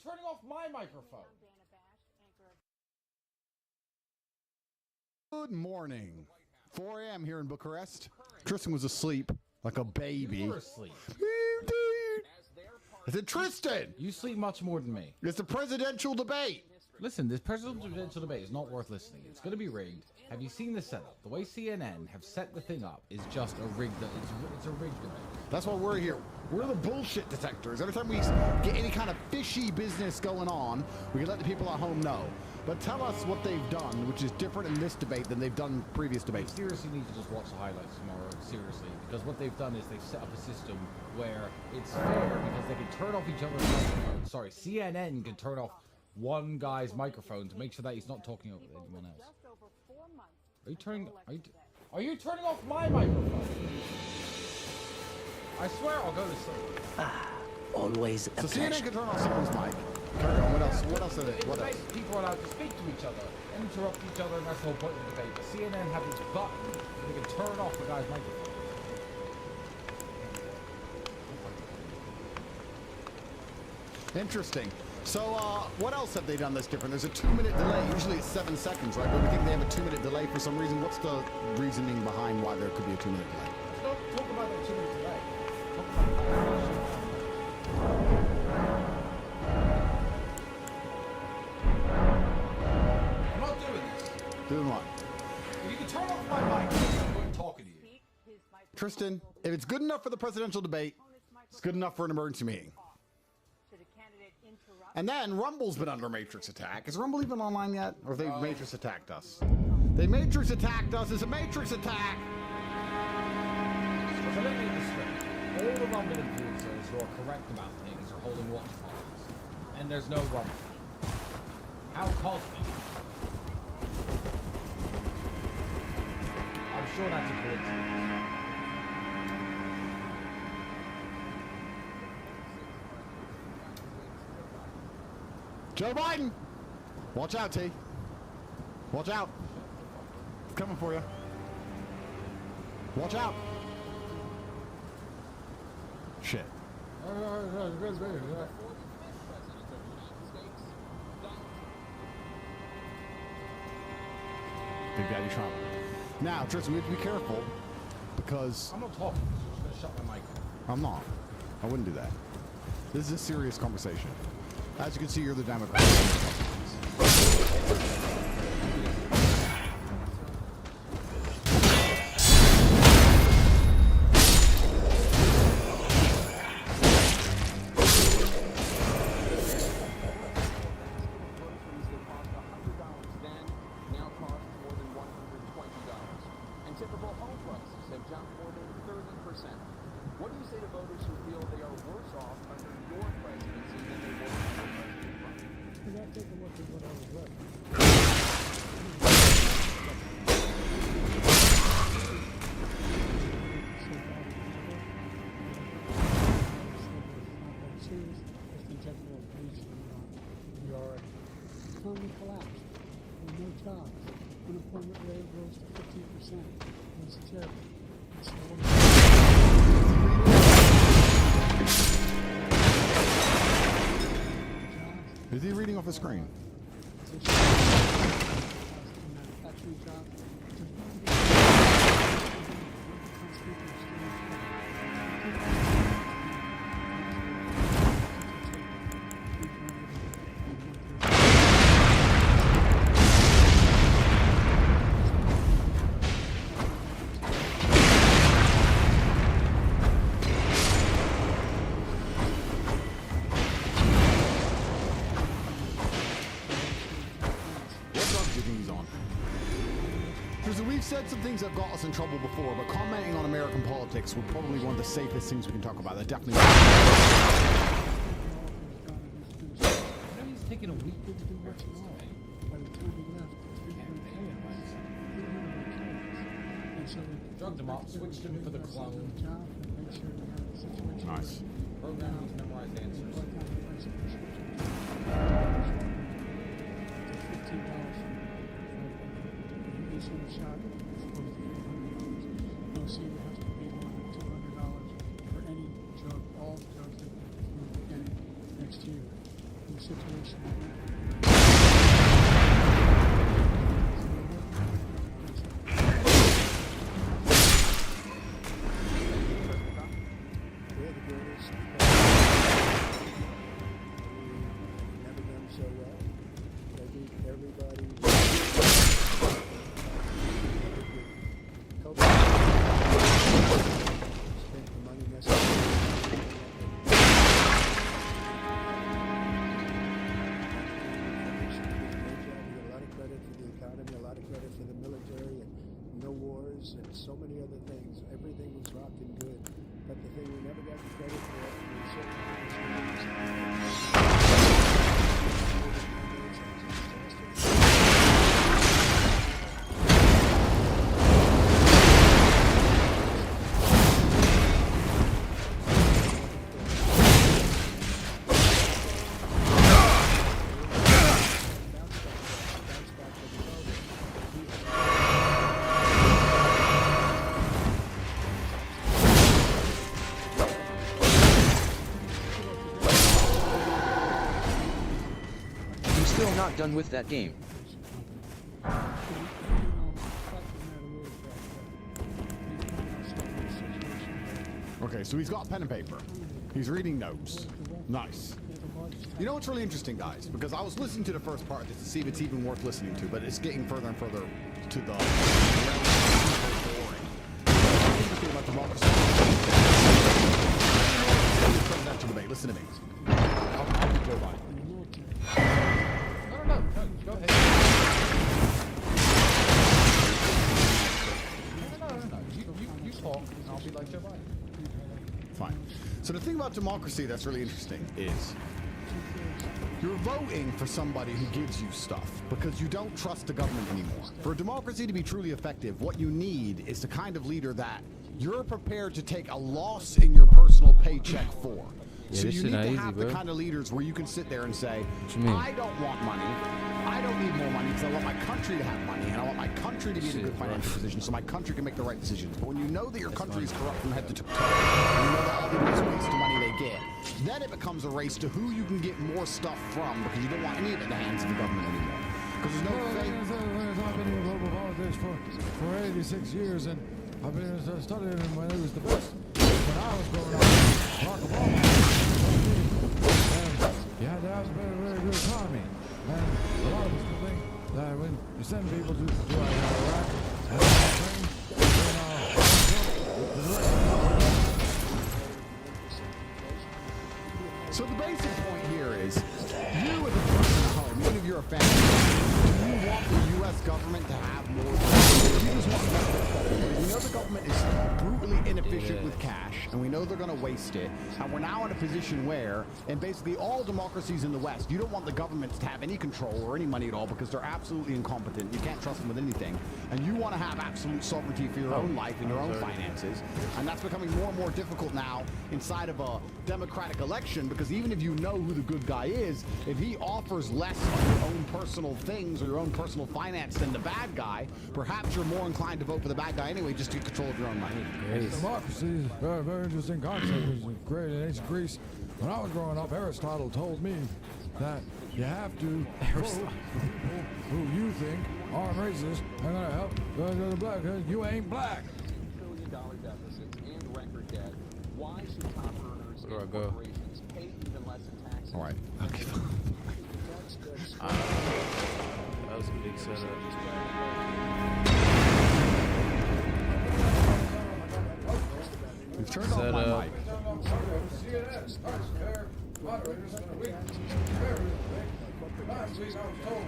turning off my microphone? Good morning. 4 a.m. here in Bucharest. Tristan was asleep like a baby. You were asleep. I said, Tristan! You sleep much more than me. It's a presidential debate. Listen, this presidential debate is not worth listening. It's going to be rigged. Have you seen the setup? The way CNN have set the thing up is just a rigged. It's a rigged debate. That's why we're here. We're the bullshit detectors. Every time we get any kind of fishy business going on, we can let the people at home know. But tell us what they've done, which is different in this debate than they've done in previous debates. You seriously need to just watch the highlights tomorrow, seriously. Because what they've done is they've set up a system where it's fair because they can turn off each other's microphones. Sorry, CNN can turn off one guy's microphone to make sure that he's not talking over anyone else. Are you turning off my microphone? I swear I'll go to sleep. Always a So pleasure. CNN can turn off someone's mic. Carry on. What else? What else are they? What else? People are allowed to speak to each other, interrupt each other, and that's the whole point of the debate. But CNN have this button so they can turn off the guy's microphone. Interesting. So, what else have they done that's different? There's a 2-minute delay. Usually it's 7 seconds, right? But we think they have a 2-minute delay for some reason. What's the reasoning behind why there could be a 2-minute delay? Don't talk about that 2 minutes delay. Talk about I'm not doing this. Doing what? If you can turn off my mic, I'm going to talking to you. Tristan, if it's good enough for the presidential debate, it's good enough for an emergency meeting. And then Rumble's been under Matrix attack. Is Rumble even online yet? Or have they Matrix attacked us? They Matrix attacked us. It's a Matrix attack. So let me get this straight. All the Rumble influencers who are correct about things are holding watch parties. And there's no Rumble. How cosmic. I'm sure that's a coincidence. Joe Biden! Watch out, T. Watch out. It's coming for you. Watch out. Shit. Big Daddy Trump. Now, Tristan, we have to be careful because I'm not talking. I'm just going to shut my mic off. I'm not. I wouldn't do that. This is a serious conversation. As you can see, you're the Democrat. Typical home prices have jumped more than 30%. What do you say to voters who feel they are worse off under your presidency than they were under President Trump? We got to take a look at what I was read. The economy collapsed. There were no jobs. Unemployment rate rose to 15%. It was terrible. And so Is he reading off the screen? manufacturing job. We've said some things that got us in trouble before, but commenting on American politics would probably be one of the safest things we can talk about. That definitely. He's taking a week to do what you want. By the time he left, Drugged him up, switched him for the clone. Nice. Programmed him to memorize answers. Initial shot is supposed to be $800. No senior has to pay more than $200 for any drug, all drugs that from the beginning next year. And the situation. We're the greatest. We've never done so well. Everybody. Spent the money necessary. And so many other things. Everything was rocking good. But the thing we never got the credit for was Still not done with that game. Okay, so he's got pen and paper. He's reading notes. Nice. You know what's really interesting, guys? Because I was listening to the first part of this to see if it's even worth listening to, but it's getting further and further to the boring. Interesting about democracy. Presidential debate. Listen to me. I'll be Joe Biden. No, go ahead. No. You talk, and I'll be like Joe Biden. Fine. So the thing about democracy that's really interesting is you're voting for somebody who gives you stuff because you don't trust the government anymore. For a democracy to be truly effective, what you need is the kind of leader that you're prepared to take a loss in your personal paycheck for. Yeah, so this you shit need not to easy, have bro. the kind of leaders where you can sit there and say, you mean? I don't want money. I don't need more money because I want my country to have money and I want my country to be in a Shit, good financial bro. position so my country can make the right decisions. But when you know that your country is corrupt from head to toe, and you know that all the waste of money they get, then it becomes a race to who you can get more stuff from because you don't want any of it in the hands of the government anymore. Because there's no faith. I've been in global politics for 86 years, and I've been studying him when he was the best. When I was growing up, Barack Obama. And you had to have a very good economy. And a lot of us think that when you send people to Iraq, and So the basic point here is, you as a person at home, even if you're a family, do you want the U.S. government to have more? You just want we know the government is brutally inefficient with cash, and we know they're going to waste it, and we're now in a position where, in basically all democracies in the West, you don't want the governments to have any control or any money at all because they're absolutely incompetent. You can't trust them with anything, and you want to have absolute sovereignty for your own life and your own finances, and that's becoming more and more difficult now inside of a democratic election because even if you know who the good guy is, if he offers less of your own personal things or your own personal finance than the bad guy, perhaps you're more inclined to vote for the bad guy anyway just to get control of your own money. democracy is a very interesting concept. It was created in ancient Greece. When I was growing up, Aristotle told me that you have to vote for people who you think are racist and going to help the black. You ain't black. $1 trillion deficits and record debt. Why should top earners Where do I and go? corporations pay even less in taxes? All right. Okay. That was a big setup. We've turned off my mic. Last week I was told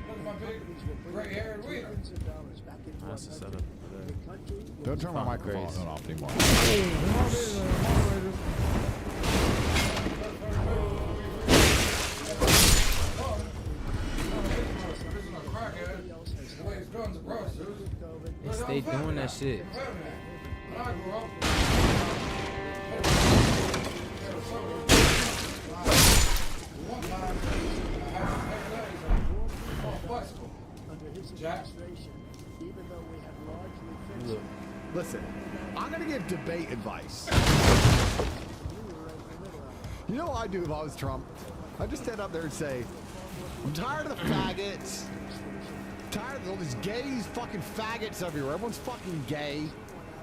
by my big gray-haired wiener. That's a setup. Don't turn my Oh, microphone Grace. off anymore. They stay doing that shit. When I grew up, one time, I had a bicycle. Under his Jack. administration, even though we have largely fixed Look, Listen, I'm gonna give debate advice. You know what I'd do if I was Trump? I'd just stand up there and say, I'm tired of the faggots. Tired of all these gays, fucking faggots everywhere. Everyone's fucking gay.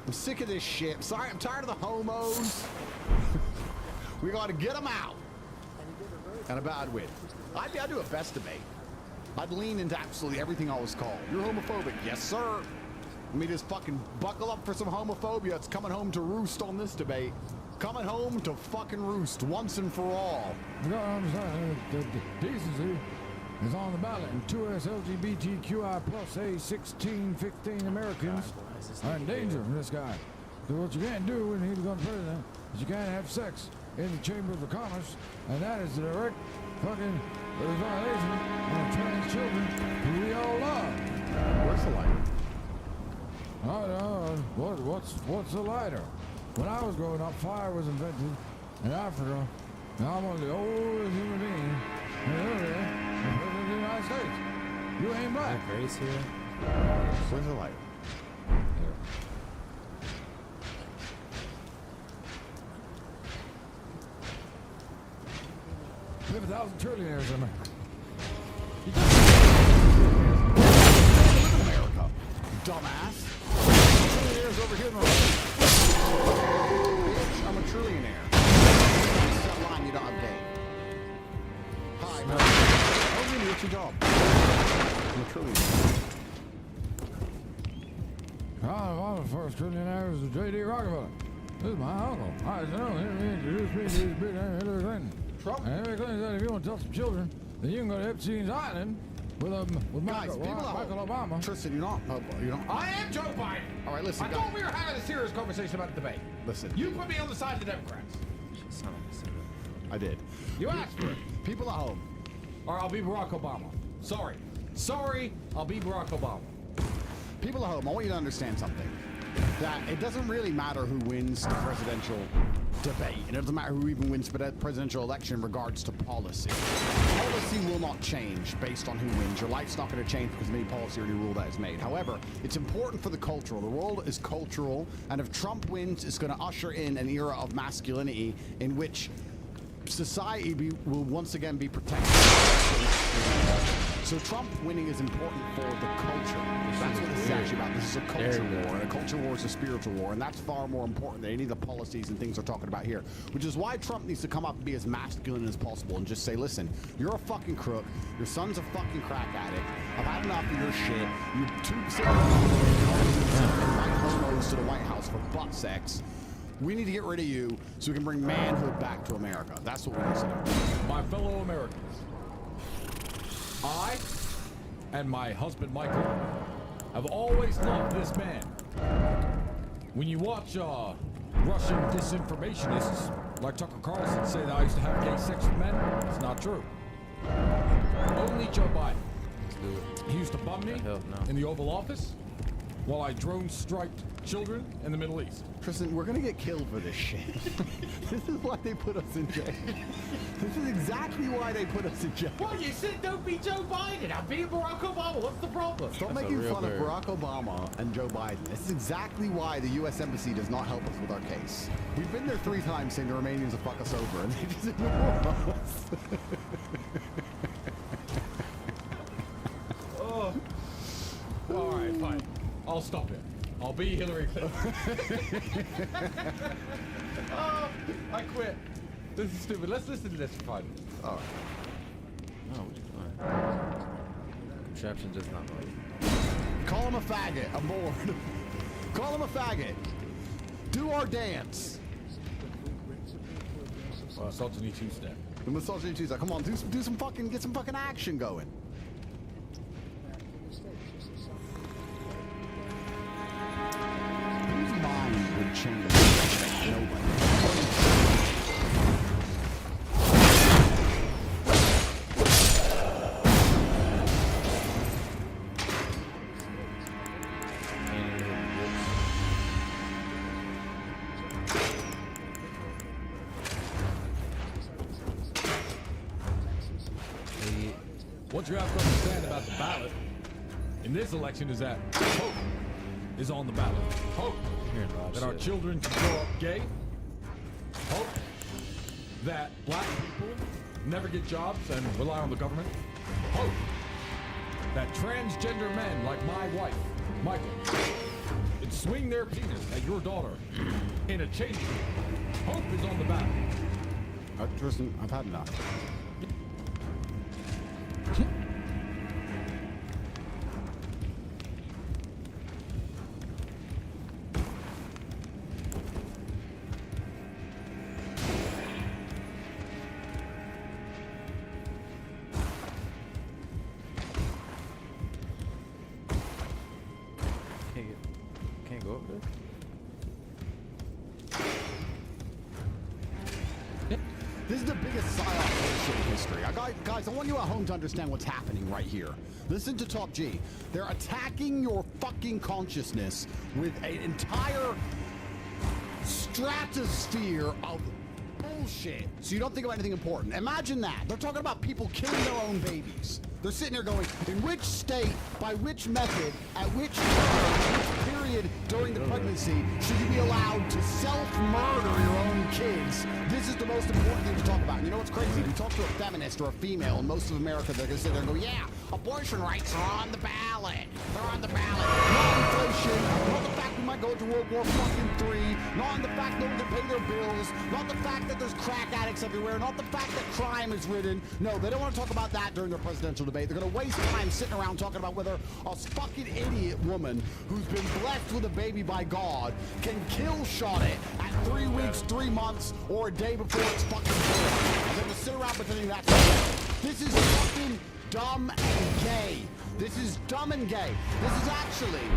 I'm sick of this shit. Sorry, I'm tired of the homos. We gotta get them out. And a bad win. I'd do a best debate. I'd lean into absolutely everything I was called. You're homophobic. Yes, sir. Let me just fucking buckle up for some homophobia. It's coming home to roost on this debate. Coming home to fucking roost once and for all. You gotta understand that the decency is on the ballot, and 2S LGBTQI plus A1615 Americans are in danger from this guy. So what you can't do when he becomes president is you can't have sex in the Chambers of Commerce, and that is a direct fucking violation of trans children who we all love. Where's the lighter? What's a lighter? When I was growing up, fire was invented in Africa, and I'm one of the oldest human beings in the President of the United States. You ain't black. Grace here. Where's the lighter? We have 1,000 trillionaires in America. America, dumbass. Trillionaires over here. Bitch, I'm a trillionaire. That's that line you don't update. Hi, man. Oh, really? What's your job? I'm a trillionaire. One of the first trillionaires was J.D. Rockefeller. This is my uncle. I said, no, he introduced me to his big Hillary Clinton. Trump? And Hillary Clinton said, if you want to touch some children, then you can go to Epstein's Island with Guys, Michael Obama. Tristan, you're not. You don't. I am Joe Biden. All right, listen, I guys. thought we were having a serious conversation about the debate. Listen. You put me on the side of the Democrats. I did. You asked for it. People at home. Or I'll be Barack Obama. Sorry, I'll be Barack Obama. People at home, I want you to understand something. That it doesn't really matter who wins the presidential debate. And it doesn't matter who even wins the presidential election in regards to policy. Policy will not change based on who wins. Your life's not going to change because of any policy or any rule that is made. However, it's important for the cultural. The world is cultural. And if Trump wins, it's going to usher in an era of masculinity in which society will once again be protected. So Trump winning is important for the culture. That's what this is actually about. This is a culture war, and a culture war is a spiritual war, and that's far more important than any of the policies and things we're talking about here. Which is why Trump needs to come up and be as masculine as possible and just say, listen, you're a fucking crook, your son's a fucking crack addict, I've had enough of your shit, you're too sick of invite homos to the White House for butt sex. We need to get rid of you so we can bring manhood back to America. That's what we need to do. My fellow Americans, I and my husband Michael have always loved this man. When you watch Russian disinformationists like Tucker Carlson say that I used to have gay sex with men, it's not true. Only Joe Biden. Let's do it. He used to bum me in the Oval Office while I drone-striked children in the Middle East. Tristan, we're gonna get killed for this shit. This is why they put us in jail. This is exactly why they put us in jail. Well, you said don't be Joe Biden. I'm being Barack Obama. What's the problem? Stop That's a making real fun of bird. Barack Obama and Joe Biden. This is exactly why the U.S. Embassy does not help us with our case. We've been there 3 times saying the Romanians will fuck us over, and they just ignore us. All right, fine. I'll stop it. I'll be Hillary Clinton. Oh, I quit. This is stupid. Let's listen to this for 5 minutes. All right. No, what you doing? Contraption does not know. Call him a faggot. I'm bored. Call him a faggot. Do our dance. Misogyny two-step. The misogyny Tuesday. Come on, do some fucking, get some fucking action going. Whose mind would change? Nobody. What you have to understand about the ballot in this election is that hope is on the ballot. Hope. hearing a lot of that our shit. children can grow up gay. Hope that black people never get jobs and rely on the government. Hope that transgender men like my wife, Michael, can swing their penis at your daughter in a change room. Hope is on the ballot. Tristan, I've had enough. Can't go up there. This is the biggest psyop bullshit in history. Guys, I want you at home to understand what's happening right here. Listen to Top G. They're attacking your fucking consciousness with an entire stratosphere of bullshit, so you don't think about anything important. Imagine that. They're talking about people killing their own babies. They're sitting there going, in which state, by which method, at which time, which period during the pregnancy should you be allowed to self-murder your own kids? This is the most important thing to talk about. And you know what's crazy? If you talk to a feminist or a female in most of America, they're going to sit there and go, yeah, abortion rights are on the ballot. They're on the ballot. Not inflation, not the fact we might go into World War III, not the fact no one can pay their bills, not the fact that there's crack addicts everywhere, not the fact that crime is ridden. No, they don't want to talk about that during their presidential debate. They're going to waste time sitting around talking about whether a fucking idiot woman who's been blessed with a baby by God can kill shot it at 3 weeks, 3 months, or a day before it's fucking born. And they're going to sit around pretending that's okay. This is fucking dumb and gay. This is dumb and gay. This is actually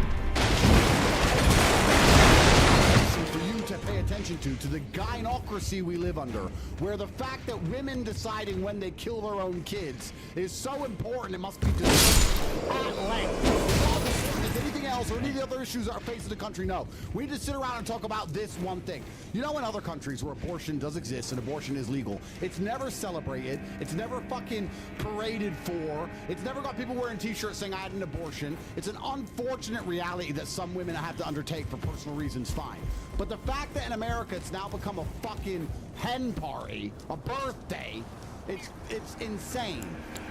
for you to pay attention to the gynocracy we live under, where the fact that women deciding when they kill their own kids is so important it must be discussed at length. It's all as important as anything else or any of the other issues that are facing the country. No, we need to sit around and talk about this one thing. You know, in other countries where abortion does exist and abortion is legal, it's never celebrated, it's never fucking paraded for, it's never got people wearing t-shirts saying I had an abortion. It's an unfortunate reality that some women have to undertake for personal reasons, fine. But the fact that in America it's now become a fucking hen party, a birthday, it's insane.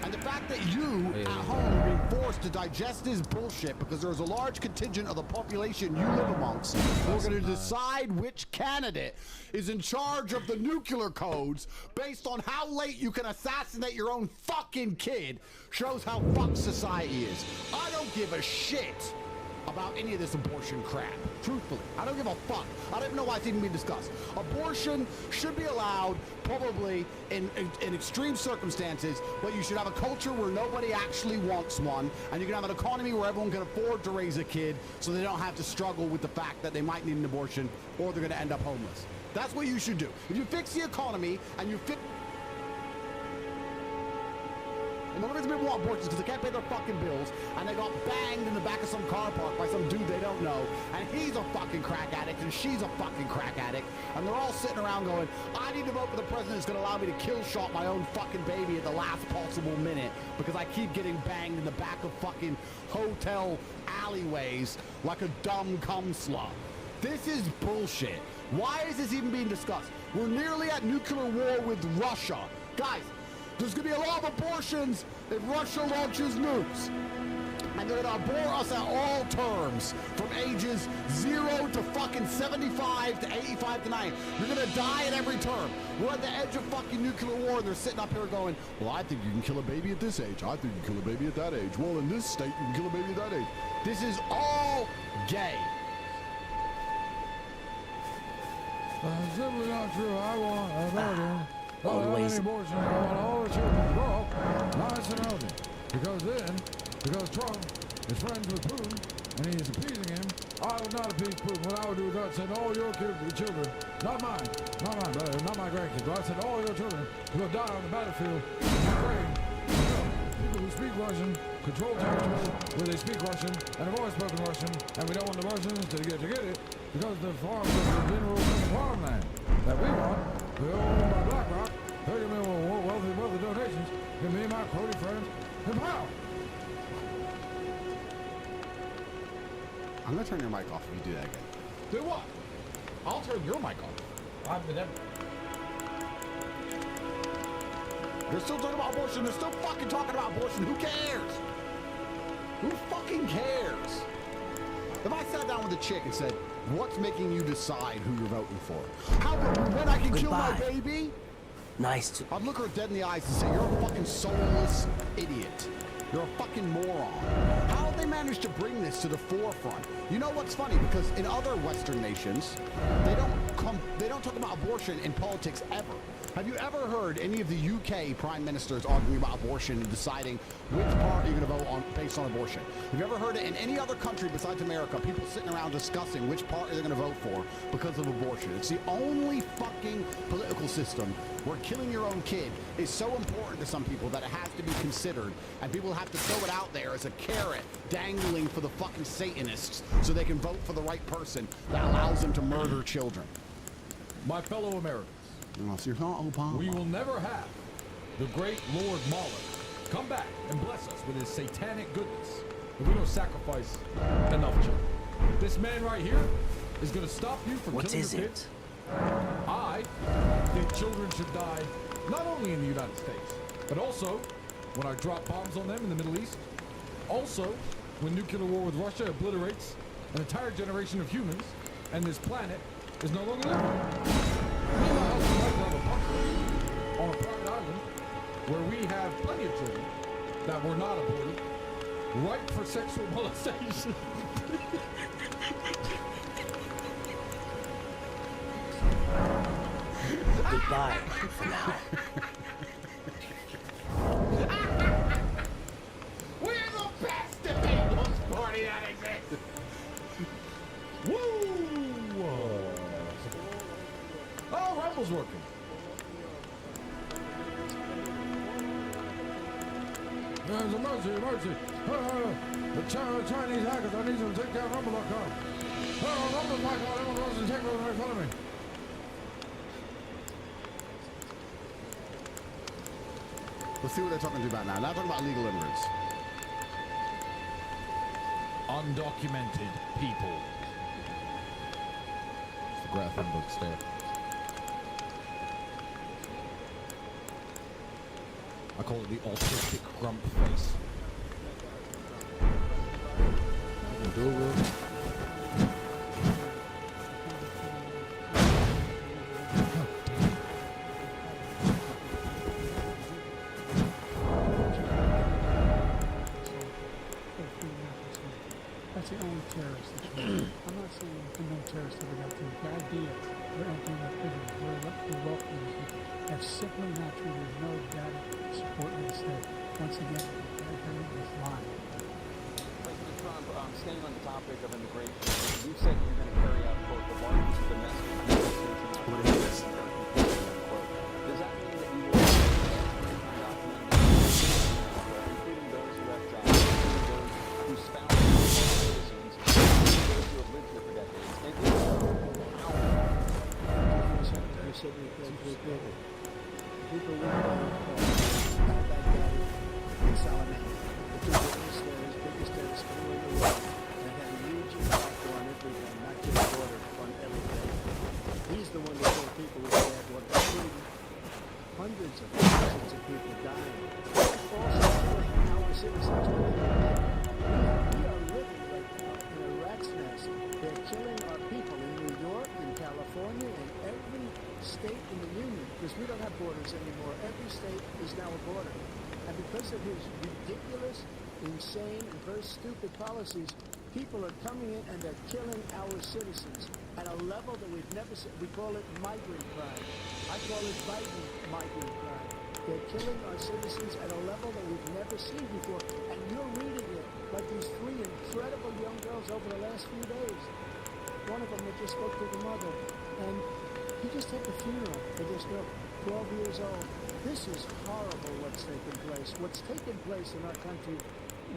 And the fact that you at home are being forced to digest this bullshit because there's a large contingent of the population you live amongst who are going to decide which candidate is in charge of the nuclear codes based on how late you can assassinate your own fucking kid shows how fucked society is. I don't give a shit about any of this abortion crap. Truthfully, I don't give a fuck. I don't even know why it's even being discussed. Abortion should be allowed probably in extreme circumstances, but you should have a culture where nobody actually wants one, and you can have an economy where everyone can afford to raise a kid so they don't have to struggle with the fact that they might need an abortion or they're going to end up homeless. That's what you should do. If you fix the economy and you fix... And the only reason people want abortions is because they can't pay their fucking bills, and they got banged in the back of some car park by some dude they don't know, and he's a fucking crack addict, and she's a fucking crack addict, and they're all sitting around going, I need to vote for the president that's going to allow me to kill shot my own fucking baby at the last possible minute because I keep getting banged in the back of fucking hotel alleyways like a dumb cum slut. This is bullshit. Why is this even being discussed? We're nearly at nuclear war with Russia. Guys, there's going to be a lot of abortions if Russia launches nukes. And they're going to abort us at all terms, from ages 0 to fucking 75 to 85 to 90. You're going to die at every term. We're at the edge of fucking nuclear war, and they're sitting up here going, well, I think you can kill a baby at this age. I think you can kill a baby at that age. Well, in this state, you can kill a baby at that age. This is all gay. Simply not true. I want a virgin. Always. Abortion. I want all the children to grow up nice and healthy. Because Trump is friends with Putin and he's appeasing him, I would not appease Putin. What I would do is I'd send all your children, not mine, brother, not my grandkids, but I'd send all your children to go die on the battlefield in Ukraine. People who speak Russian control territory where they speak Russian and have always spoken Russian, and we don't want the Russians to get it because the farms of the general farmland that we want, we own by BlackRock, 30 million wealthy donations, and me and my Cody friends, and pow! I'm going to turn your mic off if you do that again. Do what? I'll turn your mic off. I'm with them. They're still talking about abortion. They're still fucking talking about abortion. Who cares? Who fucking cares? If I sat down with a chick and said, what's making you decide who you're voting for? How when I can kill my Goodbye. baby? Nice to... I'd look her dead in the eyes and say, you're a fucking soulless idiot. You're a fucking moron. How have they managed to bring this to the forefront? You know what's funny? Because in other Western nations, they don't talk about abortion in politics ever. Have you ever heard any of the UK prime ministers arguing about abortion and deciding which party you're going to vote on based on abortion? Have you ever heard it in any other country besides America, people sitting around discussing which party they're going to vote for because of abortion? It's the only fucking political system where killing your own kid is so important to some people that it has to be considered, and people have to throw it out there as a carrot dangling for the fucking Satanists so they can vote for the right person that allows them to murder children. My fellow Americans, Oh, so you're not Obama. we will never have the great Lord Moloch come back and bless us with his satanic goodness if we don't sacrifice enough children. This man right here is going to stop you from What killing is your it? kids. I think children should die not only in the United States, but also when I drop bombs on them in the Middle East. Also, when nuclear war with Russia obliterates an entire generation of humans and this planet is no longer livable. Me and my husband Michael have a bunker on a private island where we have plenty of children that were not aborted, ripe for sexual molestation. Goodbye for now. We're the best People's Party that exists. Woo! Oh, Rumble's working. There's emergency. The Chinese hackers, I need them to take down Rumble.com. Rumble.com, everyone wants to take over in front of me. Let's see what they're talking about now. Now talking about legal immigrants. Undocumented people. It's the Graf Thunberg stare. I call it the autistic grump face. That's the only terrorist situation. I'm not saying there's no terrorists ever got through. The idea we're opening up prisons, we're welcoming people, that's simply not true. There's no data supporting this state. Once again, the government is lying. President Trump, staying on the topic of immigration, you said you're going to carry out, quote, the largest domestic deportation. What is this? Does that mean that you will including those who have jobs, including those whose spouses are citizens, including those who have lived here for decades? And if so, how You said we killed three people. People we Baghdadi and Salamani. The two biggest terrorist in the world that had a huge impact on everything, not just border, on everything. He's the one that killed people with bad water, including hundreds of thousands of people dying. Also killing our citizens. We are living right now in a rat's nest. They're killing our people in New York, in California, in every state in the union, because we don't have borders anymore. Every state is now a border. And because of his ridiculous, insane, and very stupid policies, people are coming in and they're killing our citizens at a level that we've never seen. We call it migrant crime. I call it Biden migrant crime. They're killing our citizens at a level that we've never seen before. And you're reading it like these three incredible young girls over the last few days. One of them that just spoke to the mother, and he just had the funeral for this girl, 12 years old. This is horrible what's taking place. What's taking place in our country,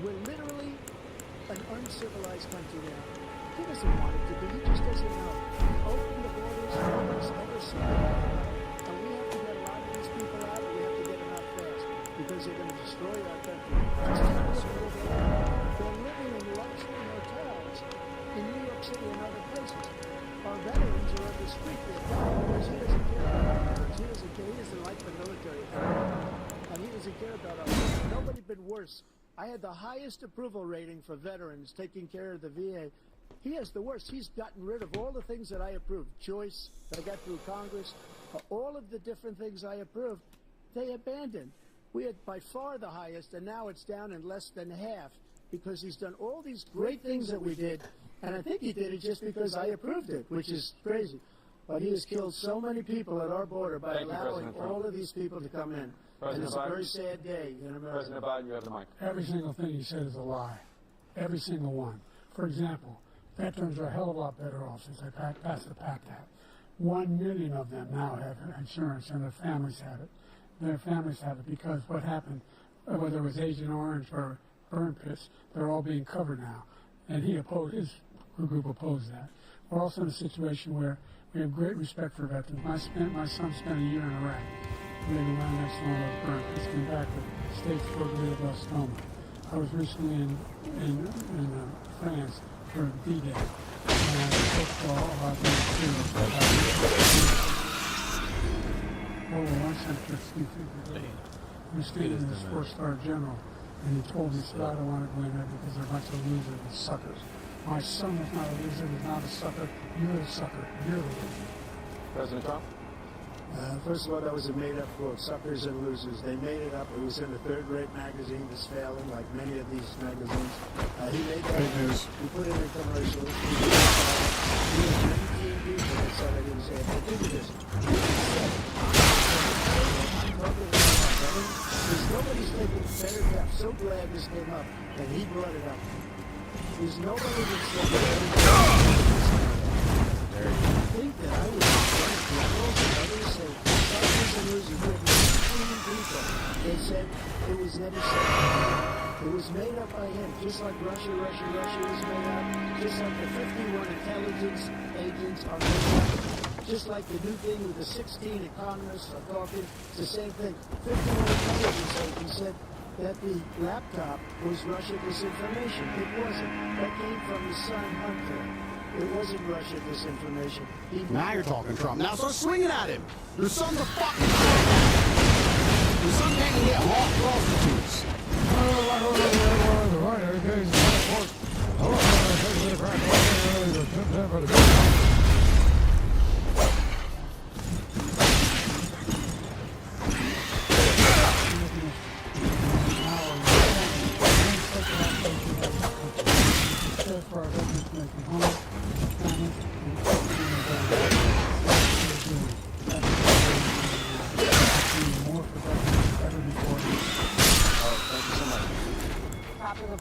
we're literally an uncivilized country now. He doesn't want it to be, he just doesn't know. Open the borders, nobody's ever seen it. And we have to get a lot of these people out, and we have to get them out fast, because they're going to destroy our country. Just tell us where they're living in luxury hotels in New York City and other places. even worse. I had the highest approval rating for veterans taking care of the VA. He has the worst. He's gotten rid of all the things that I approved. Choice, that I got through Congress, all of the different things I approved, they abandoned. We had by far the highest, and now it's down in less than half because he's done all these great things that we did, and I think he did it just because I approved it, which is crazy. But he has killed so many people at our border by allowing all of these people to come in. And it's a very sad day in America. President Biden, you have the mic. Every single thing he said is a lie. Every single one. For example, veterans are a hell of a lot better off since they passed the PACT Act. 1 million of them now have insurance, and their families have it. Their families have it because what happened, whether it was Agent Orange or burn pits, they're all being covered now. And he opposed, his group opposed that. We're also in a situation where we have great respect for veterans. My son spent a year in Iraq, living around next to one of those burn pits, came back with stage 4 glioblastoma. I was recently in France for D-Day, and I spoke to all about these too. One senator, Steve was standing in this 4-star general, and he told me, he said, I don't want to go in there because they're a bunch of losers and suckers. My son was not a loser, he's not a sucker. You're a sucker. You're the loser. President Trump? First of all, that was a made-up quote, suckers and losers. They made it up. It was in a third-rate magazine that's failing, like many of these magazines. He made that up. He put it in commercials. He had 19 people that said I didn't say it. But think of this. There's nobody's taking better care. I'm so glad this came up, and he brought it up. There's nobody that's I think that I was others say suckers and losers. People. They said it was never said. It was made up by him, just like Russia was made up, just like the 51 intelligence agents are made up, just like the new thing with the 16 economists are talking. It's the same thing. 51 intelligence agents said that the laptop was Russia disinformation. It wasn't. That came from his son Hunter. It wasn't Russia disinformation. Now you're talking Trump. Now start swinging at him. Your son's a fucking Trump. Your son can't get hot prostitutes.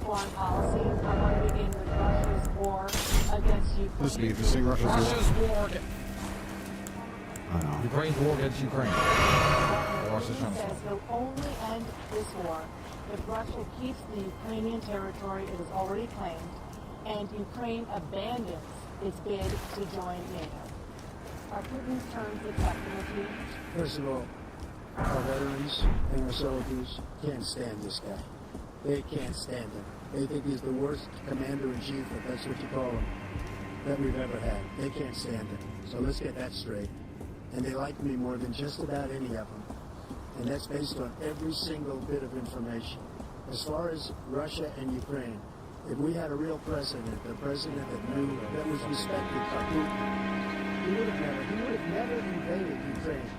Foreign policy. I want to begin with Russia's war against Ukraine. This would be interesting. Russia's war. I know. Ukraine's war against Ukraine. Russia's says he'll only end this war if Russia keeps the Ukrainian territory it has already claimed and Ukraine abandons its bid to join NATO. Are Putin's terms acceptable to you? First of all, our veterans and our soldiers can't stand this guy. They can't stand him. They think he's the worst commander-in-chief, if that's what you call him, that we've ever had. They can't stand him. So let's get that straight. And they like me more than just about any of them. And that's based on every single bit of information. As far as Russia and Ukraine, if we had a real president, a president that knew, that was respected by Putin, he would have never invaded Ukraine.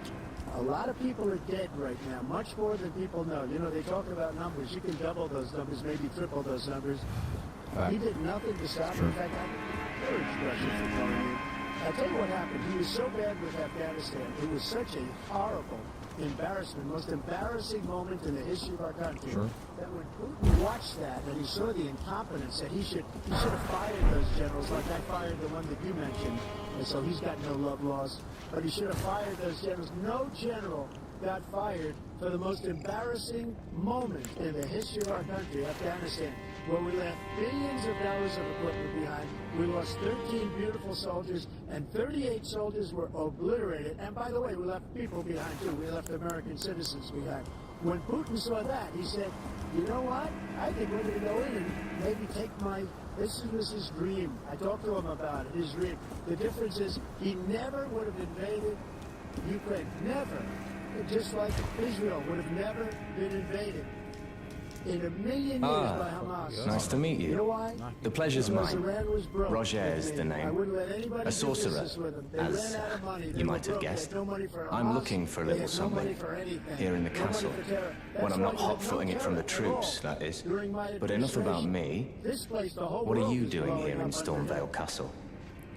A lot of people are dead right now, much more than people know. You know, they talk about numbers. You can double those numbers, maybe triple those numbers. He did nothing to stop him. In fact, I encouraged Russia from going in. I'll tell you what happened. He was so bad with Afghanistan. It was such a horrible embarrassment, most embarrassing moment in the history of our country. Sure. That when Putin watched that and he saw the incompetence, that he should have fired those generals like I fired the one that you mentioned. And so he's got no love lost. But he should have fired those generals. No general got fired for the most embarrassing moment in the history of our country, Afghanistan, where we left billions of dollars of equipment behind. We lost 13 beautiful soldiers, and 38 soldiers were obliterated. And by the way, we left people behind, too. We left American citizens behind. When Putin saw that, he said, you know what? I think we're going to go in and maybe take my... This was his dream. I talked to him about it, his dream. The difference is he never would have invaded Ukraine. Never. Just like Israel would have never been invaded. in a million years by Hamas. Nice to meet You know you. why? The pleasure's Because mine. Iran was broke. Roger is the I name. wouldn't let anybody A do sorcerer, business with them. They as ran out of money. They you were might have broke. They guessed. had no money for I'm Hamas. looking for a They little had no money somebody for anything. here in the No money castle. for terror. When That's I'm not why you had hot-footing no it from the terror at all troops, that is. during my But enough about administration. me. This place, the whole What are world you is doing blowing here in up under Stormvale them. Castle?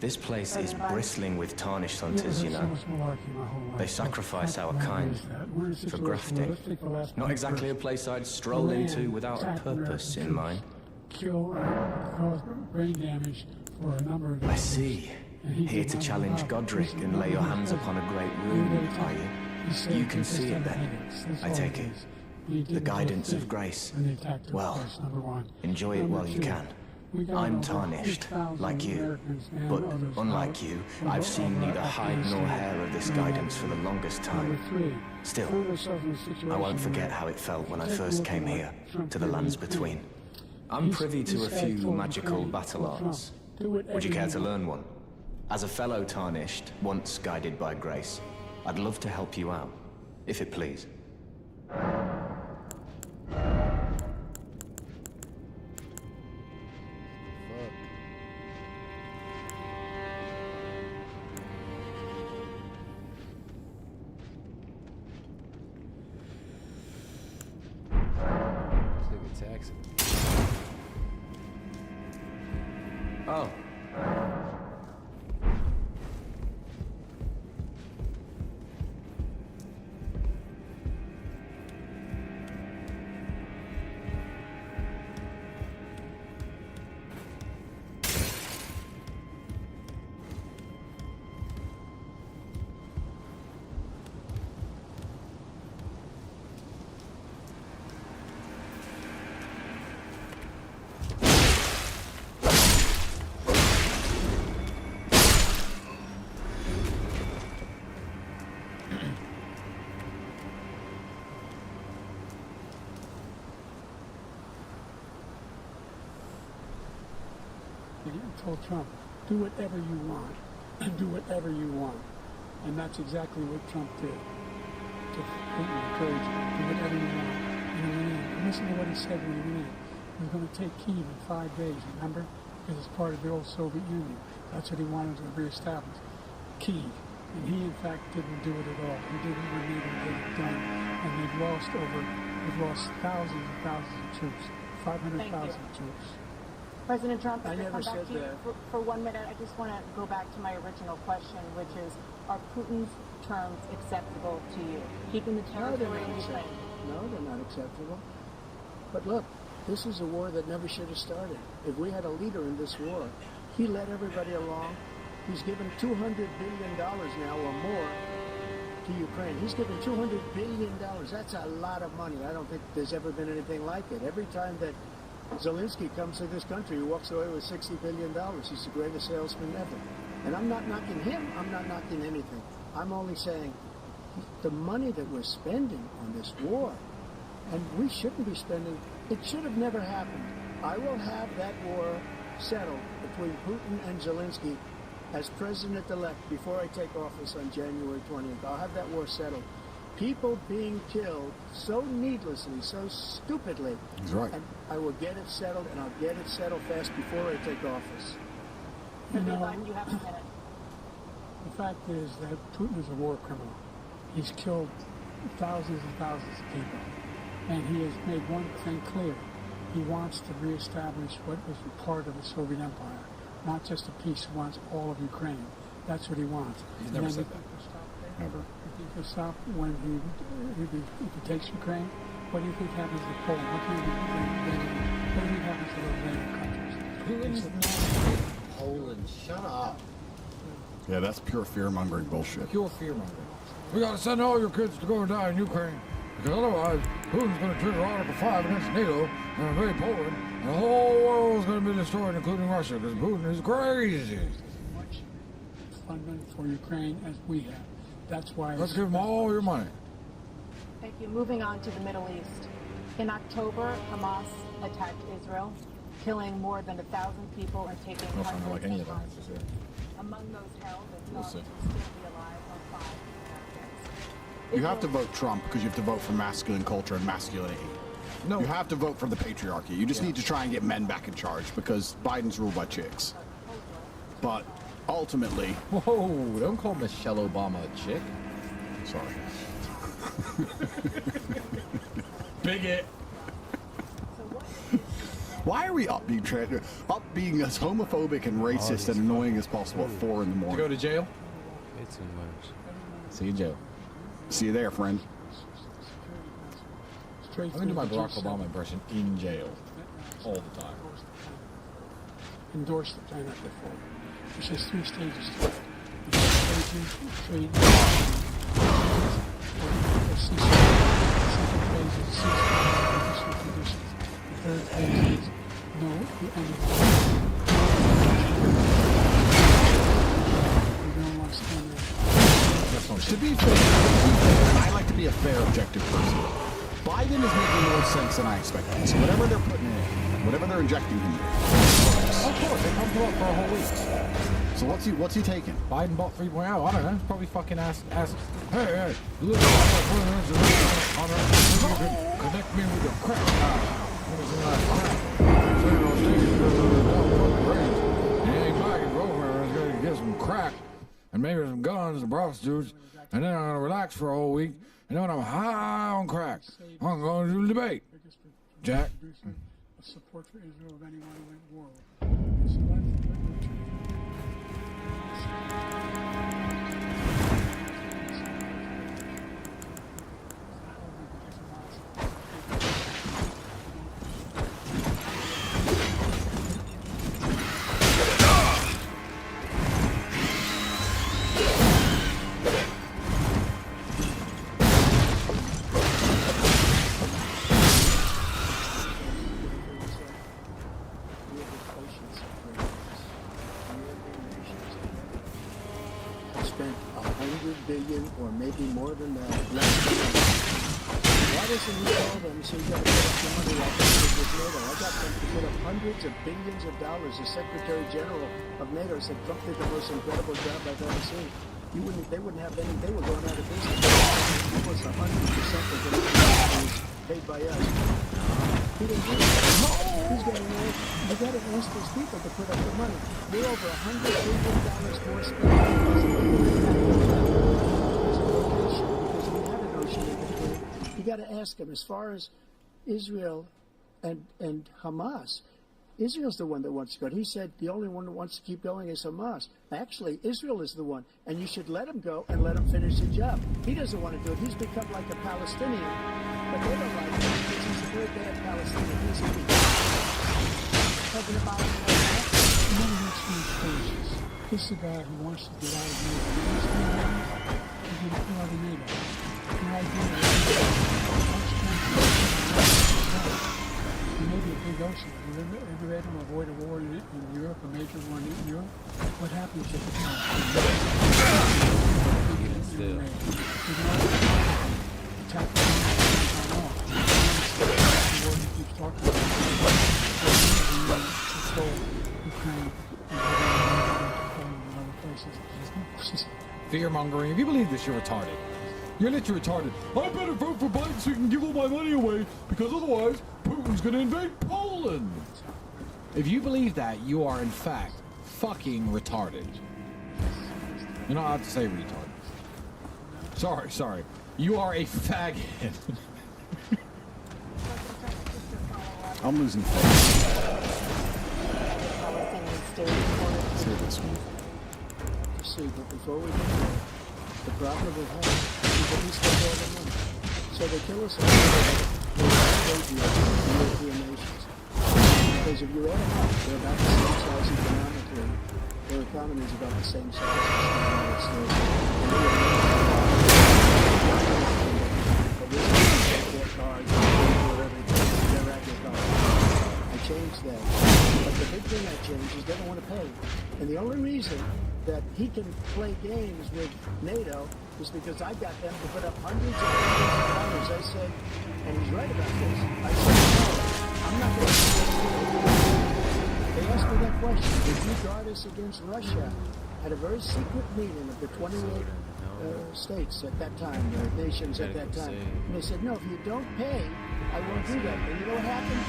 This place is President Biden? bristling with tarnished Yeah, hunters, you there's so know. much malarkey my whole life. They sacrifice But our that's kind not that. We're in a for situation where, grafting. let's take the last Not point exactly a first. place I'd stroll Iran into without a attacked purpose American in mind. troops, Kill and cause brain damage for a number of I years. see. And he Here did to not challenge allow Godric this and lay your hands president. upon a great Here rune, they are come. you? He said You can they see just it had then. headaches. That's I all take it it. is. He didn't The do a guidance of thing grace. when they attacked their Well, force, number one. enjoy it Number while you two, can. we got I'm over tarnished, 8,000 like you. Americans and But others unlike out you, from I've seen over neither hide nor Afghanistan. hair of this Number guidance for the longest Number time. three, Still, find ourselves in a situation I won't forget where how it felt when I take a first look came at what here, Trump to the did lands in between. Ukraine. I'm privy to a This guy few told magical Ukraine, battle told Trump, arts. do whatever Would you care you to want. learn one? As a fellow tarnished, once guided by grace, I'd love to help you out, if it please. Take a taxi. Oh. He told Trump, do whatever you want, do whatever you want. And that's exactly what Trump did. To encourage, do whatever you want. And he went in. And listen to what he said when he went in. He was going to take Kyiv in 5 days, remember? Because it's part of the old Soviet Union. That's what he wanted to reestablish. Kyiv. And he, in fact, didn't do it at all. He didn't really even get it done. And they've lost thousands and thousands of troops. 500,000 troops. President Trump, I if I never come back said to you that. for 1 minute, I just want to go back to my original question, which is, are Putin's terms acceptable to you? Keeping the No, they're territory not in Ukraine? acceptable. No, they're not acceptable. But look, this is a war that never should have started. If we had a leader in this war, he led everybody along. He's given $200 billion now or more to Ukraine. He's given $200 billion. That's a lot of money. I don't think there's ever been anything like it. Every time that Zelensky comes to this country, he walks away with $60 billion. He's the greatest salesman ever. And I'm not knocking him. I'm not knocking anything. I'm only saying the money that we're spending on this war, and we shouldn't be spending, it should have never happened. I will have that war settled between Putin and Zelensky as president-elect before I take office on January 20th. I'll have that war settled. People being killed so needlessly, so stupidly. He's right. And I will get it settled, and I'll get it settled fast before I take office. You President know, Biden, you have a minute. the fact is that Putin is a war criminal. He's killed thousands and thousands of people. And he has made one thing clear. He wants to reestablish what was part of the Soviet Empire. Not just a piece, he wants all of Ukraine. That's what he wants. He's never said that. Never. You think he'll stop when if he takes Ukraine? What do you think happens to Poland? What do you think happens to those NATO countries? Putin's not Poland. Shut up. Yeah, that's pure fear-mongering bullshit. Pure fear mongering. We gotta send all your kids to go and die in Ukraine. Because otherwise, Putin's gonna trigger Article 5 against NATO and invade Poland. And the whole world's gonna be destroyed, including Russia, because Putin is crazy. Much funding for Ukraine as we have. That's why. Let's give them all your money. Thank you. Moving on to the Middle East. In October, Hamas attacked Israel, killing more than 1,000 people and taking I don't hundreds like any of of them. hostages. Among those held, they We'll thought see. to still be alive are 5 Americans. You have to vote Trump because you have to vote for masculine culture and masculinity. No. You have to vote for the patriarchy. You just need to try and get men back in charge because Biden's ruled by chicks. But ultimately... Whoa, don't call Michelle Obama a chick. Sorry. Bigot. Why are we up being as homophobic and racist and annoying as possible at 4 in the To morning? go to jail? Way too much. See you in jail. See you there, friend. I'm gonna do my Barack Obama impression in jail all the time. Endorse the plan up before. There's just 3 stages to it. You have trade, or ceasefire. The second phase is ceasefire, additional conditions. The third phase is no, the end of the war. We don't want to stand there. To be fair, I like to be a fair, objective person. Biden is making more sense than I expected. So whatever they're putting in, whatever they're injecting him with. Of course, they pumped him up for a whole week. So what's he taking? Biden bought 3.0. I don't know. Probably fucking ask. Hey, look, connect me with your crack. You ain't back and over. I was gonna get some crack and maybe some guns and prostitutes, and then I'm gonna relax for a whole week, and then when I'm high on crack, I'm gonna do the debate. Jack. Of support for Israel of anyone who went war. So that's spent $100 billion or maybe more than that last year. Why doesn't he tell them, so you got to put up the money like I did with NATO? I got them to put up hundreds of billions of dollars. The Secretary General of NATO said Trump did the most incredible job I've ever seen. They wouldn't have any, they were going out of business. Almost 100% of the money was paid by us. He didn't do it. He's getting old. You got to ask those people to put up the money. We're over $100 billion more spent. Because we have an ocean in between. You got to ask them. As far as Israel and Hamas, Israel's the one that wants to go. He said the only one that wants to keep going is Hamas. Actually, Israel is the one, and you should let him go and let him finish the job. He doesn't want to do it. He's become like a Palestinian, but they don't like him because he's a very bad Palestinian. He's a talking about many extreme stages. This is a guy who wants to get out of NATO. He's going to pull out of NATO. The idea maybe a big ocean. You ever read him avoid a war in Europe, a major war in Europe? What happens if it comes? Attack the war he keeps talking about. Control Ukraine and other places. Fear mongering. If you believe this, you're retarded. You're literally retarded. I better vote for Biden so he can give all my money away because otherwise Putin's going to invade Poland. If you believe that, you are in fact fucking retarded. You're not allowed to say retarded. Sorry. You are a faggot. I'm losing faith. Say this one. See, but before we get there, the problem we have is that we spend all the money. So they kill us all. European nations. Because if you add them up, they're about the same size economically. Their economy is about the same size as the United States. But this is their cards, their agriculture. I changed that. But the big thing I changed is they don't want to pay. And the only reason that he can play games with NATO is because I got them to put up hundreds of billions of dollars. I said, and he's right about this, I said, no, I'm not going to do this. They asked me that question, would you guard us against Russia? At a very secret meeting of the 28 states at that time, nations at that time. And they said, no, if you don't pay, I won't do that. And you know what happened?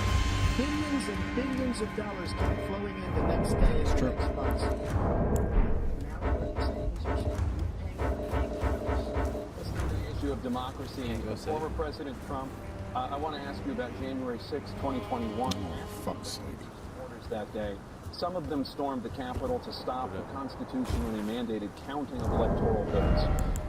Billions and billions of dollars came flowing in the next day and the next month. Now what I'm saying is you should be paying the Let's go to the issue of democracy. Former President Trump, I want to ask you about January 6, 2021. Fuck's sake. Orders that day. Some of them stormed the Capitol to stop the constitutionally mandated counting of electoral votes.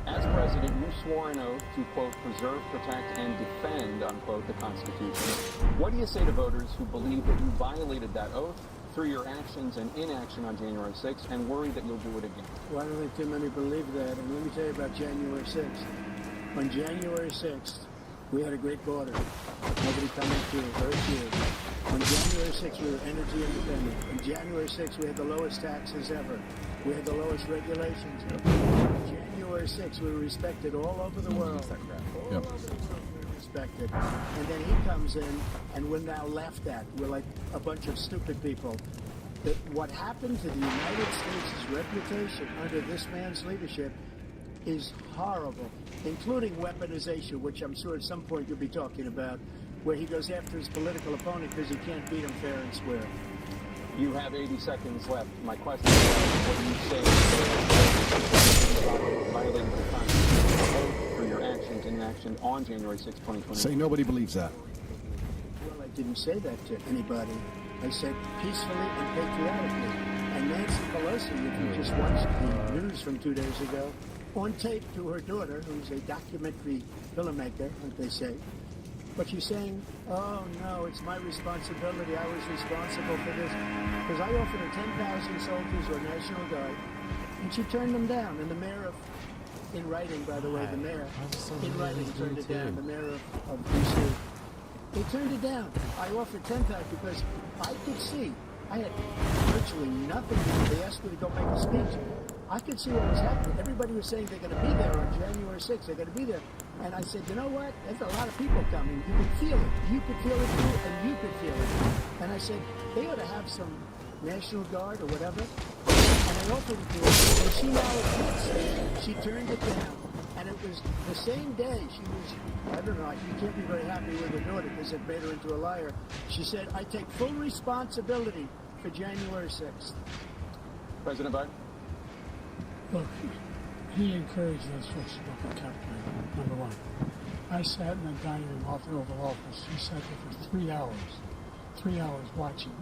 As president, you swore an oath to, quote, preserve, protect, and defend, unquote, the Constitution. What do you say to voters who believe that you violated that oath through your actions and inaction on January 6th and worry that you'll do it again? Well, I don't think too many believe that. And let me tell you about January 6th. On January 6th, we had a great border. Nobody coming through, very few. On January 6th, we were energy independent. On January 6th, we had the lowest taxes ever. We had the lowest regulations ever. On January 6th, we were respected all over the world. All over the world, we were respected. And then he comes in, and we're now laughed at. We're like a bunch of stupid people. That what happened to the United States' reputation under this man's leadership is horrible, including weaponization, which I'm sure at some point you'll be talking about, where he goes after his political opponent because he can't beat him fair and square. You have 80 seconds left. My question is, what do you say about violating the Constitution for your actions and inaction on January 6, 2020? Say nobody believes that. Well, I didn't say that to anybody. I said peacefully and patriotically. And Nancy Pelosi, if you just watched the news from 2 days ago, on tape to her daughter, who's a documentary filmmaker, as they say, but she's saying, oh, no, it's my responsibility. I was responsible for this. Because I offered her 10,000 soldiers or National Guard, and she turned them down. And the mayor of, in writing, by the way, the mayor, in writing, turned it down. The mayor of D.C. They turned it down. I offered 10,000 because I could see. I had virtually nothing. They asked me to go make a speech. I could see what was happening. Everybody was saying they're going to be there on January 6th. They're going to be there. And I said, you know what? There's a lot of people coming. You can feel it. You could feel it too, and you could feel it. And I said, they ought to have some National Guard or whatever. And I offered it to her. And she now admits she turned it down. And it was the same day she was, I don't know, you can't be very happy with her daughter because it made her into a liar. She said, I take full responsibility for January 6th. President Biden? Look, he encouraged us to look at calculator, number one. I sat in the dining room off the Oval Office. He sat there for 3 hours. 3 hours watching,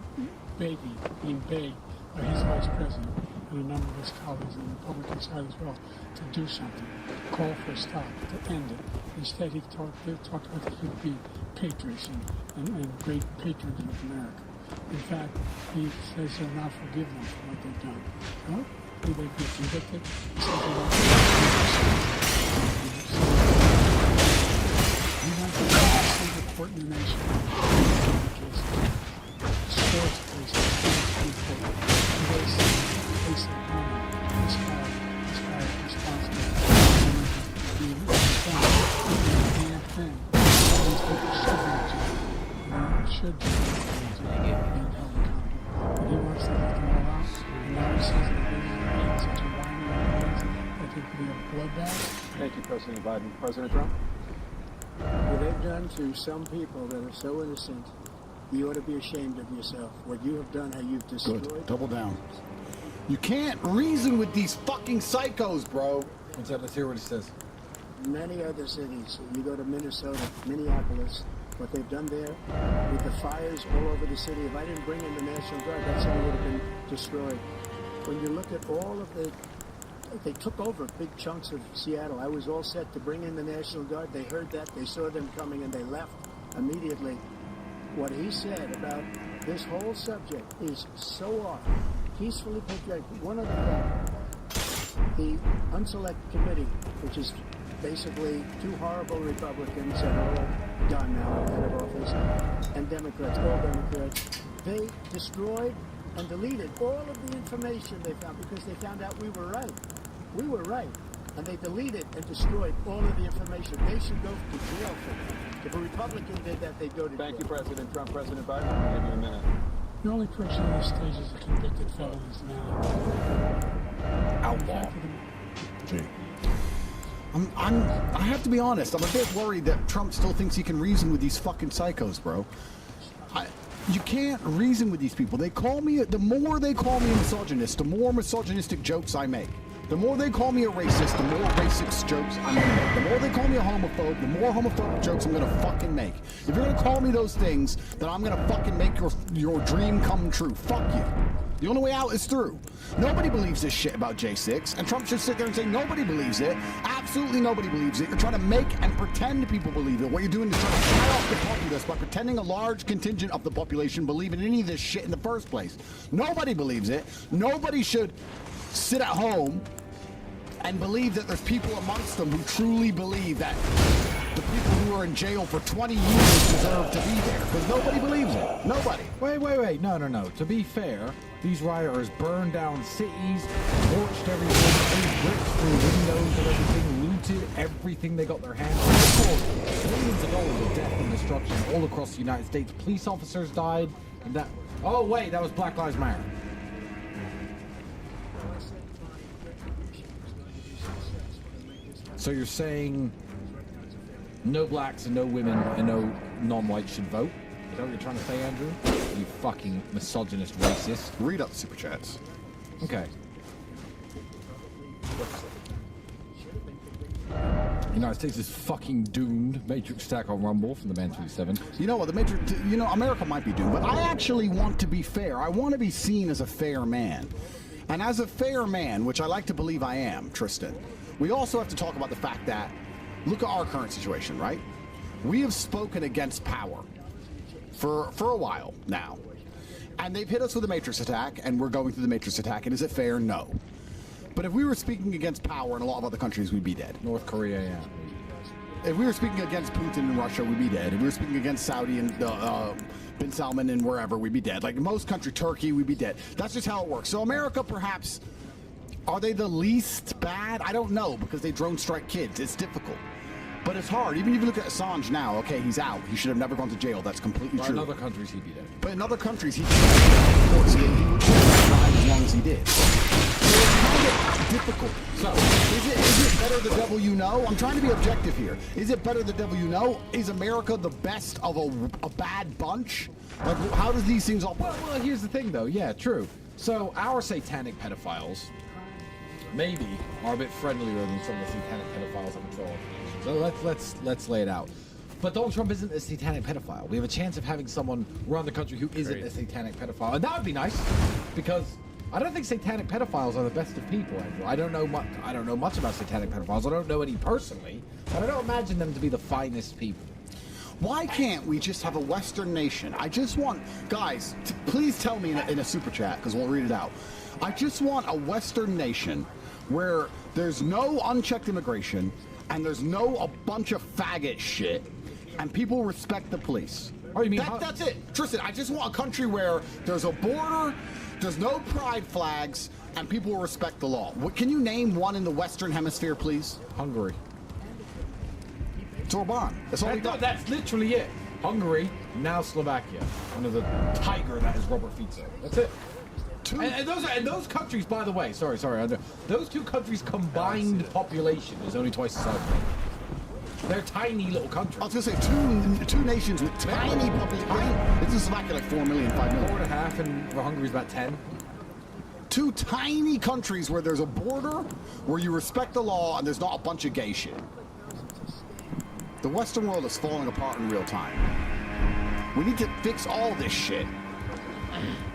being begged by his vice president and a number of his colleagues on the Republican side as well to do something, call for a stop, to end it. Instead, he talked about the European patriots and great patrons of America. In fact, he says he'll not forgive them for what they've done. Well, they've been convicted. He says he won't we want to every single court in the nation sports cases, they say, this guy is responsible. He can't think. These people should be being held accountable. But he wants to let them all out. And now he says that they're in such a violent place that there could be a bloodbath. Thank you, President Biden. President Trump? What they've done to some people that are so innocent, you ought to be ashamed of yourself. What you have done, how you've destroyed. Good. Double down. You can't reason with these fucking psychos, bro. What's that? Let's hear what he says. Many other cities. You go to Minnesota, Minneapolis, what they've done there with the fires all over the city. If I didn't bring in the National Guard, that city would have been destroyed. When you look at all of the, they took over big chunks of Seattle. I was all set to bring in the National Guard. They heard that, they saw them coming, and they left immediately. What he said about this whole subject is so off. Peacefully patriotic. One other thing, the Unselect Committee, which is basically two horrible Republicans that are all done now out of office, and Democrats, all Democrats, they destroyed and deleted all of the information they found because they found out we were right. We were right. And they deleted and destroyed all of the information. They should go to jail for that. If a Republican did that, they'd go to jail. Thank you, President Trump. President Biden, I'm going to give you a minute. The only person on this stage is a convicted felon is now. Outlaw. Gee. I have to be honest. I'm a bit worried that Trump still thinks he can reason with these fucking psychos, bro. You can't reason with these people. They call me, the more they call me a misogynist, the more misogynistic jokes I make. The more they call me a racist, the more racist jokes I'm gonna make. The more they call me a homophobe, the more homophobic jokes I'm gonna fucking make. If you're gonna call me those things, then I'm gonna fucking make your dream come true. Fuck you. The only way out is through. Nobody believes this shit about J6, and Trump should sit there and say nobody believes it. Absolutely nobody believes it. You're trying to make and pretend people believe it. What you're doing is trying to shut off the populace by pretending a large contingent of the population believe in any of this shit in the first place. Nobody believes it. Nobody should sit at home and believe that there's people amongst them who truly believe that the people who are in jail for 20 years deserve to be there, because nobody believes it. Nobody. Wait. No. To be fair, these rioters burned down cities, torched everything, threw bricks through windows and everything, looted everything they got their hands on. They caused millions of dollars of death and destruction all across the United States. Police officers died, and that... Oh, wait, that was Black Lives Matter. So you're saying no blacks and no women and no non-whites should vote? Is that what you're trying to say, Andrew? You fucking misogynist racist. Read up the super chats. Okay. The United States is fucking doomed. Matrix attack on Rumble from the Man 27. You know what, the Matrix, you know, America might be doomed, but I actually want to be fair. I want to be seen as a fair man. And as a fair man, which I like to believe I am, Tristan, we also have to talk about the fact that, look at our current situation, right? We have spoken against power for a while now. And they've hit us with a Matrix attack, and we're going through the Matrix attack, and is it fair? No. But if we were speaking against power in a lot of other countries, we'd be dead. North Korea, yeah. If we were speaking against Putin in Russia, we'd be dead. If we were speaking against Saudi and Bin Salman and wherever, we'd be dead. Like most country, Turkey, we'd be dead. That's just how it works. So America, perhaps, are they the least bad? I don't know, because they drone strike kids. It's difficult. But it's hard. Even if you look at Assange now, okay, he's out. He should have never gone to jail. That's completely true. In other countries, he'd be dead. But in other countries, he would survive as long as he did. So it's kind of difficult. So, is it better the devil you know? I'm trying to be objective here. Is it better the devil you know? Is America the best of a bad bunch? Like, how does these things all... Well, here's the thing, though. Yeah, true. So, our satanic pedophiles maybe are a bit friendlier than some of the satanic pedophiles on control. So let's lay it out. But Donald Trump isn't a satanic pedophile. We have a chance of having someone run the country who isn't a satanic pedophile, and that would be nice, because I don't think satanic pedophiles are the best of people, Andrew. I don't know much about satanic pedophiles. I don't know any personally, but I don't imagine them to be the finest people. Why can't we just have a Western nation? I just want, guys, please tell me in a super chat, because we'll read it out. I just want a Western nation where there's no unchecked immigration, and there's a bunch of faggot shit, and people respect the police. Oh, you mean that's it. Tristan, I just want a country where there's a border, there's no pride flags, and people will respect the law. Can you name one in the Western Hemisphere, please? Hungary. It's Orban. That's literally it. Hungary, now Slovakia. Under the tiger that is Robert Fico. That's it. And those countries, by the way, sorry, those two countries' combined population is only twice the size of them. They're tiny little countries. I was going to say, two nations with tiny population. This is Slovakia like 4 million, 5 million. 4.5, and Hungary's about 10. Two tiny countries where there's a border, where you respect the law, and there's not a bunch of gay shit. The Western world is falling apart in real time. We need to fix all this shit.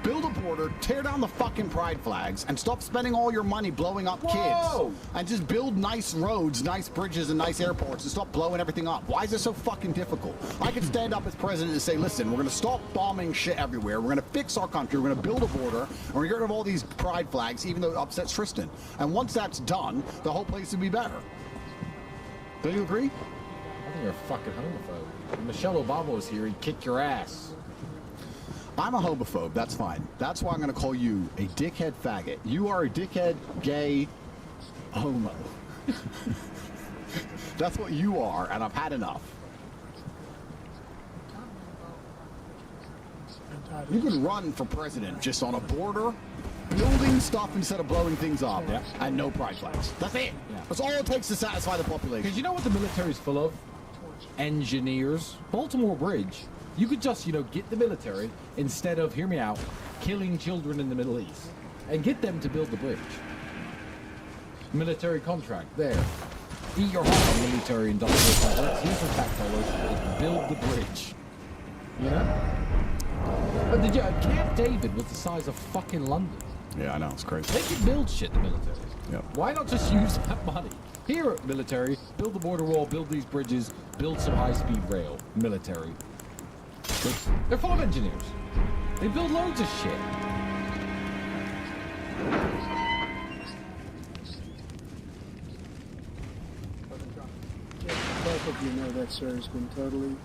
Build a border, tear down the fucking pride flags, and stop spending all your money blowing up kids. And just build nice roads, nice bridges, and nice airports, and stop blowing everything up. Why is it so fucking difficult? I could stand up as president and say, listen, we're going to stop bombing shit everywhere. We're going to fix our country. We're going to build a border, and we're going to get rid of all these pride flags, even though it upsets Tristan. And once that's done, the whole place will be better. Don't you agree? I think you're a fucking homophobe. If Michelle Obama was here, he'd kick your ass. I'm a homophobe, that's fine. That's why I'm going to call you a dickhead faggot. You are a dickhead, gay, homo. That's what you are, and I've had enough. You can run for president just on a border, building stuff instead of blowing things up, and no pride flags. That's it. Yeah. That's all it takes to satisfy the population. Because you know what the military's full of? Engineers. Baltimore Bridge. You could just, get the military, instead of, hear me out, killing children in the Middle East, and get them to build the bridge. Military contract, there. Eat your heart on military industrial complex. Here's your tax dollars. Build the bridge. You know? But Camp David was the size of fucking London. Yeah, I know, it's crazy. They could build shit, the military. Yep. Why not just use that money? Here, military, build the border wall, build these bridges, build some high-speed rail. Military. They're full of engineers. They build loads of shit. Both of you know that, sir, has been totally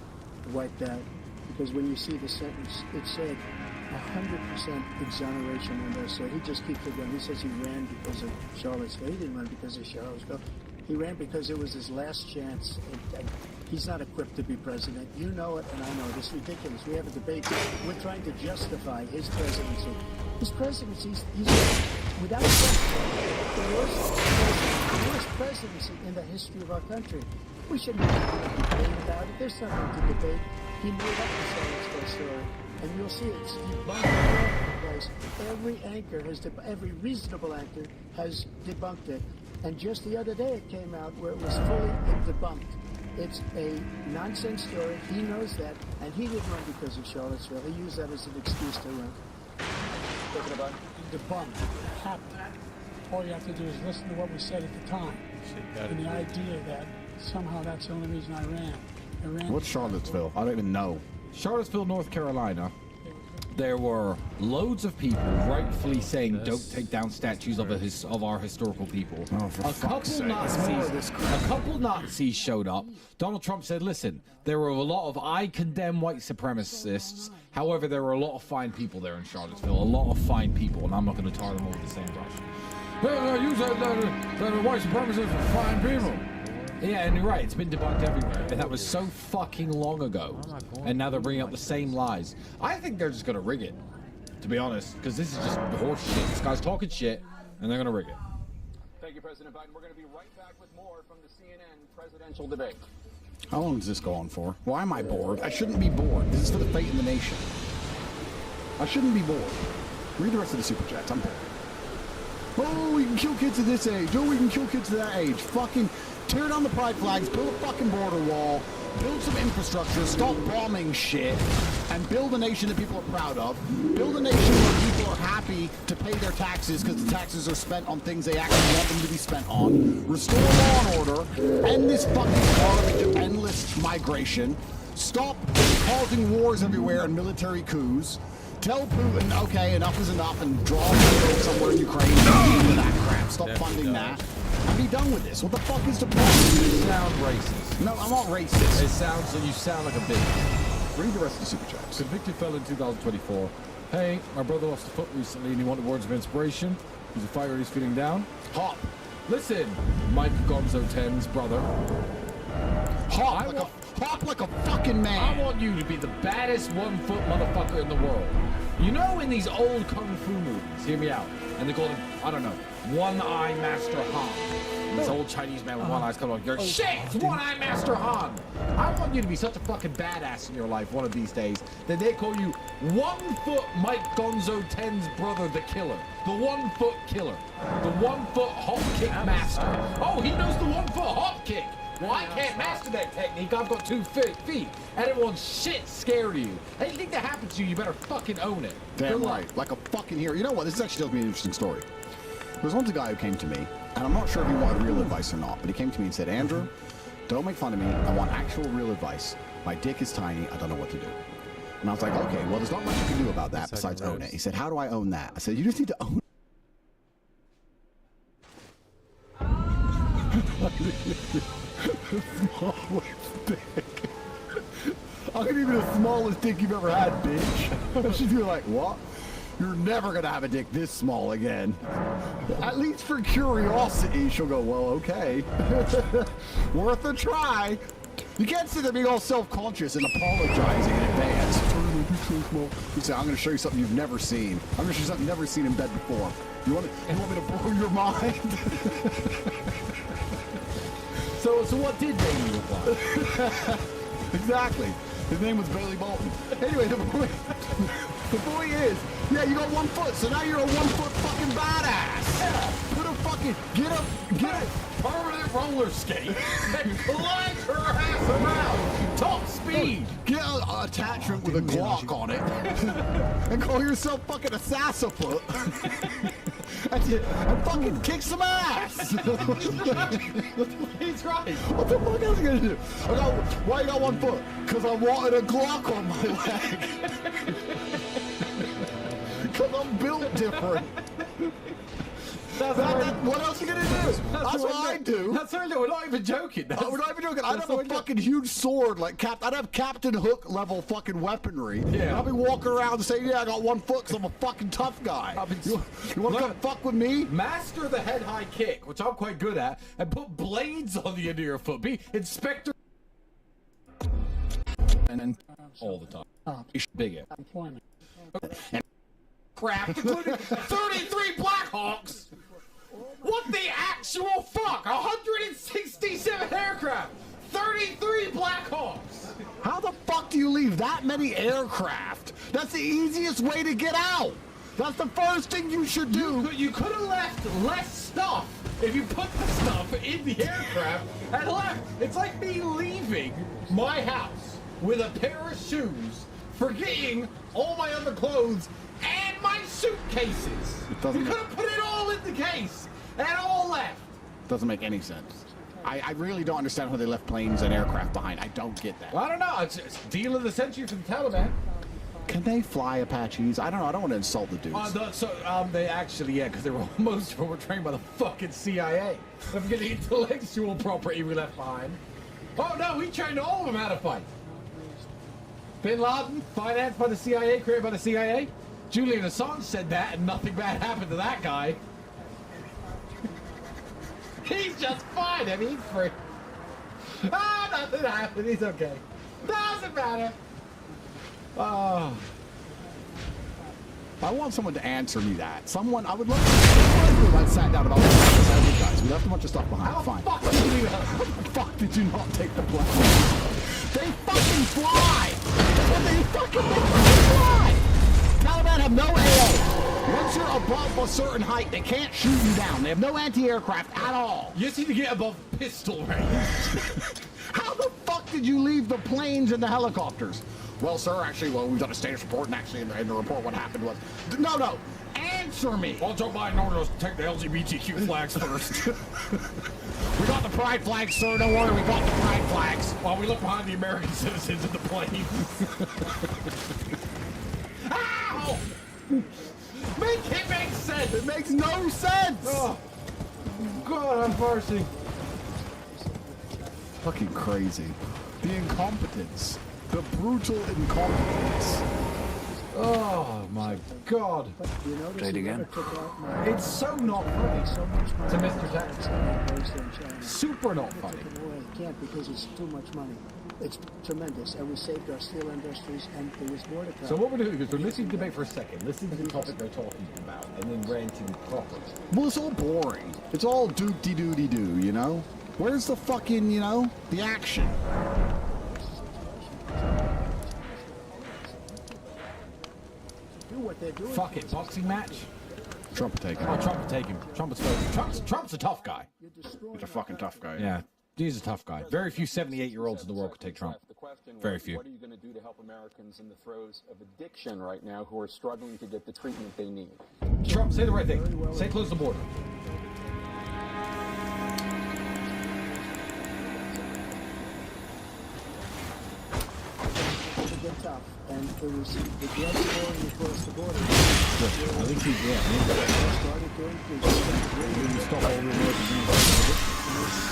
wiped out. Because when you see the sentence, it said 100% exoneration on there. So he just keeps it going. He says he ran because of Charlottesville. He didn't run because of Charlottesville. He ran because it was his last chance. And he's not equipped to be president. You know it, and I know it. It's ridiculous. We have a debate. We're trying to justify his presidency. His presidency, he's without question, the worst presidency in the history of our country. We shouldn't have a debate about it. There's nothing to debate. He made up the Charlottesville story, and you'll see it's debunked all over the place. Every anchor every reasonable anchor has debunked it. And just the other day it came out where it was fully debunked. It's a nonsense story. He knows that, and he didn't run because of Charlottesville. He used that as an excuse to run. Debunked. Happened. All you have to do is listen to what was said at the time. And the idea that somehow that's the only reason I ran. What's Charlottesville? I don't even know. Charlottesville, North Carolina. There were loads of people rightfully saying, "Don't take down statues of our historical people." Oh, for fuck's sake. A couple Nazis showed up. Donald Trump said, "Listen, there were a lot of I condemn white supremacists. However, there were a lot of fine people there in Charlottesville. A lot of fine people, and I'm not going to tar them all with the same brush." You said that the white supremacists were fine people. Yeah, and you're right. It's been debunked everywhere. And that was so fucking long ago. And now they're bringing up the same lies. I think they're just going to rig it, to be honest. Because this is just horse shit. This guy's talking shit, and they're going to rig it. Thank you, President Biden. We're going to be right back with more from the CNN presidential debate. How long does this go on for? Why am I bored? I shouldn't be bored. This is for the fate of the nation. I shouldn't be bored. Read the rest of the super chats. I'm bored. Oh, we can kill kids at this age. Oh, we can kill kids at that age. Fucking tear down the pride flags, build a fucking border wall, build some infrastructure, stop bombing shit, and build a nation that people are proud of. Build a nation where people are happy to pay their taxes because the taxes are spent on things they actually want them to be spent on. Restore law and order. End this fucking garbage of endless migration. Stop causing wars everywhere and military coups. Tell Putin, okay, enough is enough, and draw a battle somewhere in Ukraine. End of that crap. Stop funding that. And be done with this. What the fuck is the problem? You sound racist. No, I'm not racist. You sound like a bitch. Read the rest of the super chats. Convicted felon in 2024. Hey, my brother lost a foot recently and he wanted words of inspiration. He's a fighter, he's feeling down. Hop. Listen, Mike Gonzo 10's brother. Hop like a fucking man. I want you to be the baddest 1-foot motherfucker in the world. You know, in these old kung fu movies, hear me out, and they call him, I don't know, One-Eye Master Han. These old Chinese men with one eye's come on, you're shit, it's One-Eye Master Han. I want you to be such a fucking badass in your life one of these days that they call you 1-foot Mike Gonzo 10's brother, the killer. The 1-foot killer. The 1-foot hop kick master. Oh, he knows the 1-foot hop kick. Well, I can't master that technique. I've got 2 feet. And everyone's shit scared of you. Anything that happens to you, you better fucking own it. Damn right. Like a fucking hero. You know what? This actually tells me an interesting story. There was once a guy who came to me, and I'm not sure if he wanted real advice or not, but he came to me and said, Andrew, don't make fun of me. I want actual real advice. My dick is tiny. I don't know what to do. And I was like, okay, well, there's not much you can do about that besides own it. He said, how do I own that? I said, you just need to own it. The smallest dick. I could even the smallest dick you've ever had, bitch. She'd be like, what? You're never gonna have a dick this small again. At least for curiosity, she'll go, well, okay. Worth a try. You can't sit there being all self-conscious and apologizing in advance. it's so small. He said, I'm going to show you something you've never seen. I'm going to show you something you've never seen in bed before. You want me to blow your mind? So what did Bailey look like? Exactly. His name was Bailey Bolton. Anyway, the point is, yeah, you got 1 foot, so now you're a 1 foot fucking badass. Yeah. Put a fucking, get a permanent roller skate and glide her ass around. Top speed. Get an attachment with a Glock on it and call yourself fucking a Sassafoot. And fucking kick some ass. He's right. What the fuck else are you gonna do? Why you got 1 foot? Because I wanted a Glock on my leg. Because I'm built different. What else are you gonna do? That's what I do. That's right. We're not even joking. We're not even joking. I'd have a fucking huge sword, like I'd have Captain Hook level fucking weaponry. Yeah. I'll be walking around and saying, yeah, I got 1 foot because I'm a fucking tough guy. You want to come fuck with me? Master the head high kick, which I'm quite good at, and put blades on the end of your foot. Be Inspector. And then all the time. You should big it. Employment. And crap, including 33 Blackhawks. What the actual fuck? 167 aircraft, 33 Blackhawks. How the fuck do you leave that many aircraft? That's the easiest way to get out. That's the first thing you should do. You could have left less stuff if you put the stuff in the aircraft and left. It's like me leaving my house with a pair of shoes, forgetting all my other clothes and my suitcases. You could have put it all in the case and all left. Doesn't make any sense. I really don't understand how they left planes and aircraft behind. I don't get that. Well, I don't know. It's deal of the century for the Taliban. Can they fly Apaches? I don't know. I don't want to insult the dudes. They actually, yeah, because most of them were trained by the fucking CIA. Don't forget the intellectual property we left behind. Oh no, we trained all of them how to fight. Bin Laden, financed by the CIA, created by the CIA. Julian Assange said that, and nothing bad happened to that guy. He's just fine. I mean, he's free. Ah, nothing happened. He's okay. Doesn't matter. Oh. I want someone to answer me that. Someone, I would love to. I sat down about this guys. We left a bunch of stuff behind. How Fine. How the fuck did you not take the plane? They fucking fly! They fucking fly! Taliban have no AO. Once you're above a certain height, they can't shoot you down. They have no anti-aircraft at all. You just need to get above pistol range. How the fuck did you leave the planes and the helicopters? Well, sir, actually, we've done a status report, and actually, in the report, what happened was... No, answer me! Well, Joe Biden ordered us to take the LGBTQ flags first. We got the pride flags, sir. Don't worry, we got the pride flags. While we look behind the American citizens in the plane. Ow! It makes sense! It makes no sense! Oh, God, I'm parsing. Fucking crazy. The incompetence. The brutal incompetence. Oh my God. Play it again. It's so not funny to Mr. Jackson. Super not funny. Can't because it's too much money. It's tremendous, and we saved our steel industries, and there was more to come. So what we're doing is we're listening to debate for a second, listening to the topic they're talking about, and then ranting properly. Well, it's all boring. It's all doop-de-doo-de-doo, you know? Where's the fucking, the action? What they're doing. Fuck it, boxing match? Trump will take him. Oh, Trump will take him. Trump's a tough guy. He's a fucking tough guy. Yeah, he's a tough guy. Very few 78-year-olds in the world could take Trump. Very few. What are you going to do to help Americans in the throes of addiction right now who are struggling to get the treatment they need? Trump, say the right thing. Say close the border. Tough, and it was the drug pouring across the border. I think he's Started to increase. Stop all the most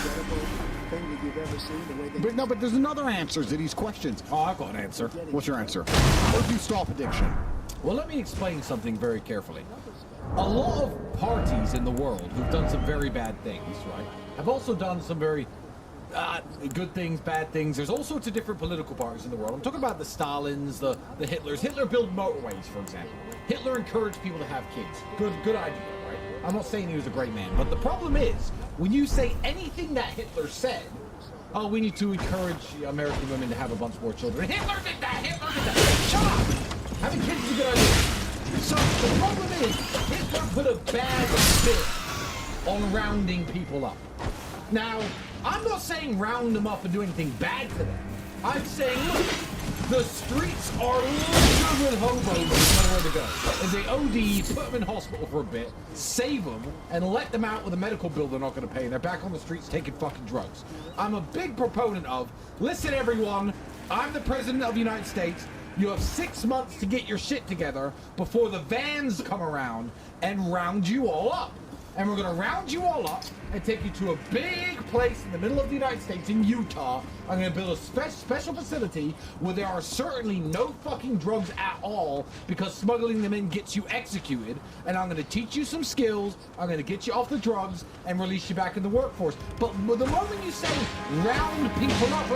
incredible thing that you've ever seen. The way they but there's another answer to these questions. Oh, I've got an answer. What's your answer? How do you stop addiction? Well, let me explain something very carefully. A lot of parties in the world who've done some very bad things, right, have also done some very good things, bad things. There's all sorts of different political parties in the world. I'm talking about the Stalins, the Hitlers. Hitler built motorways, for example. Hitler encouraged people to have kids. Good idea, right? I'm not saying he was a great man, but the problem is, when you say anything that Hitler said, oh, we need to encourage American women to have a bunch more children. Hitler did that! Hitler did that! Shut up! Having kids is a good idea. So the problem is, Hitler put a bad spin on rounding people up. Now, I'm not saying round them up and do anything bad to them. I'm saying, look, the streets are littered with hobos who don't know where to go. If they OD, put them in hospital for a bit, save them, and let them out with a medical bill they're not going to pay, and they're back on the streets taking fucking drugs. I'm a big proponent of, listen everyone, I'm the President of the United States. You have 6 months to get your shit together before the vans come around and round you all up. And we're going to round you all up and take you to a big place in the middle of the United States in Utah. I'm going to build a special facility where there are certainly no fucking drugs at all, because smuggling them in gets you executed. And I'm going to teach you some skills. I'm going to get you off the drugs and release you back in the workforce. But the moment you say round people up,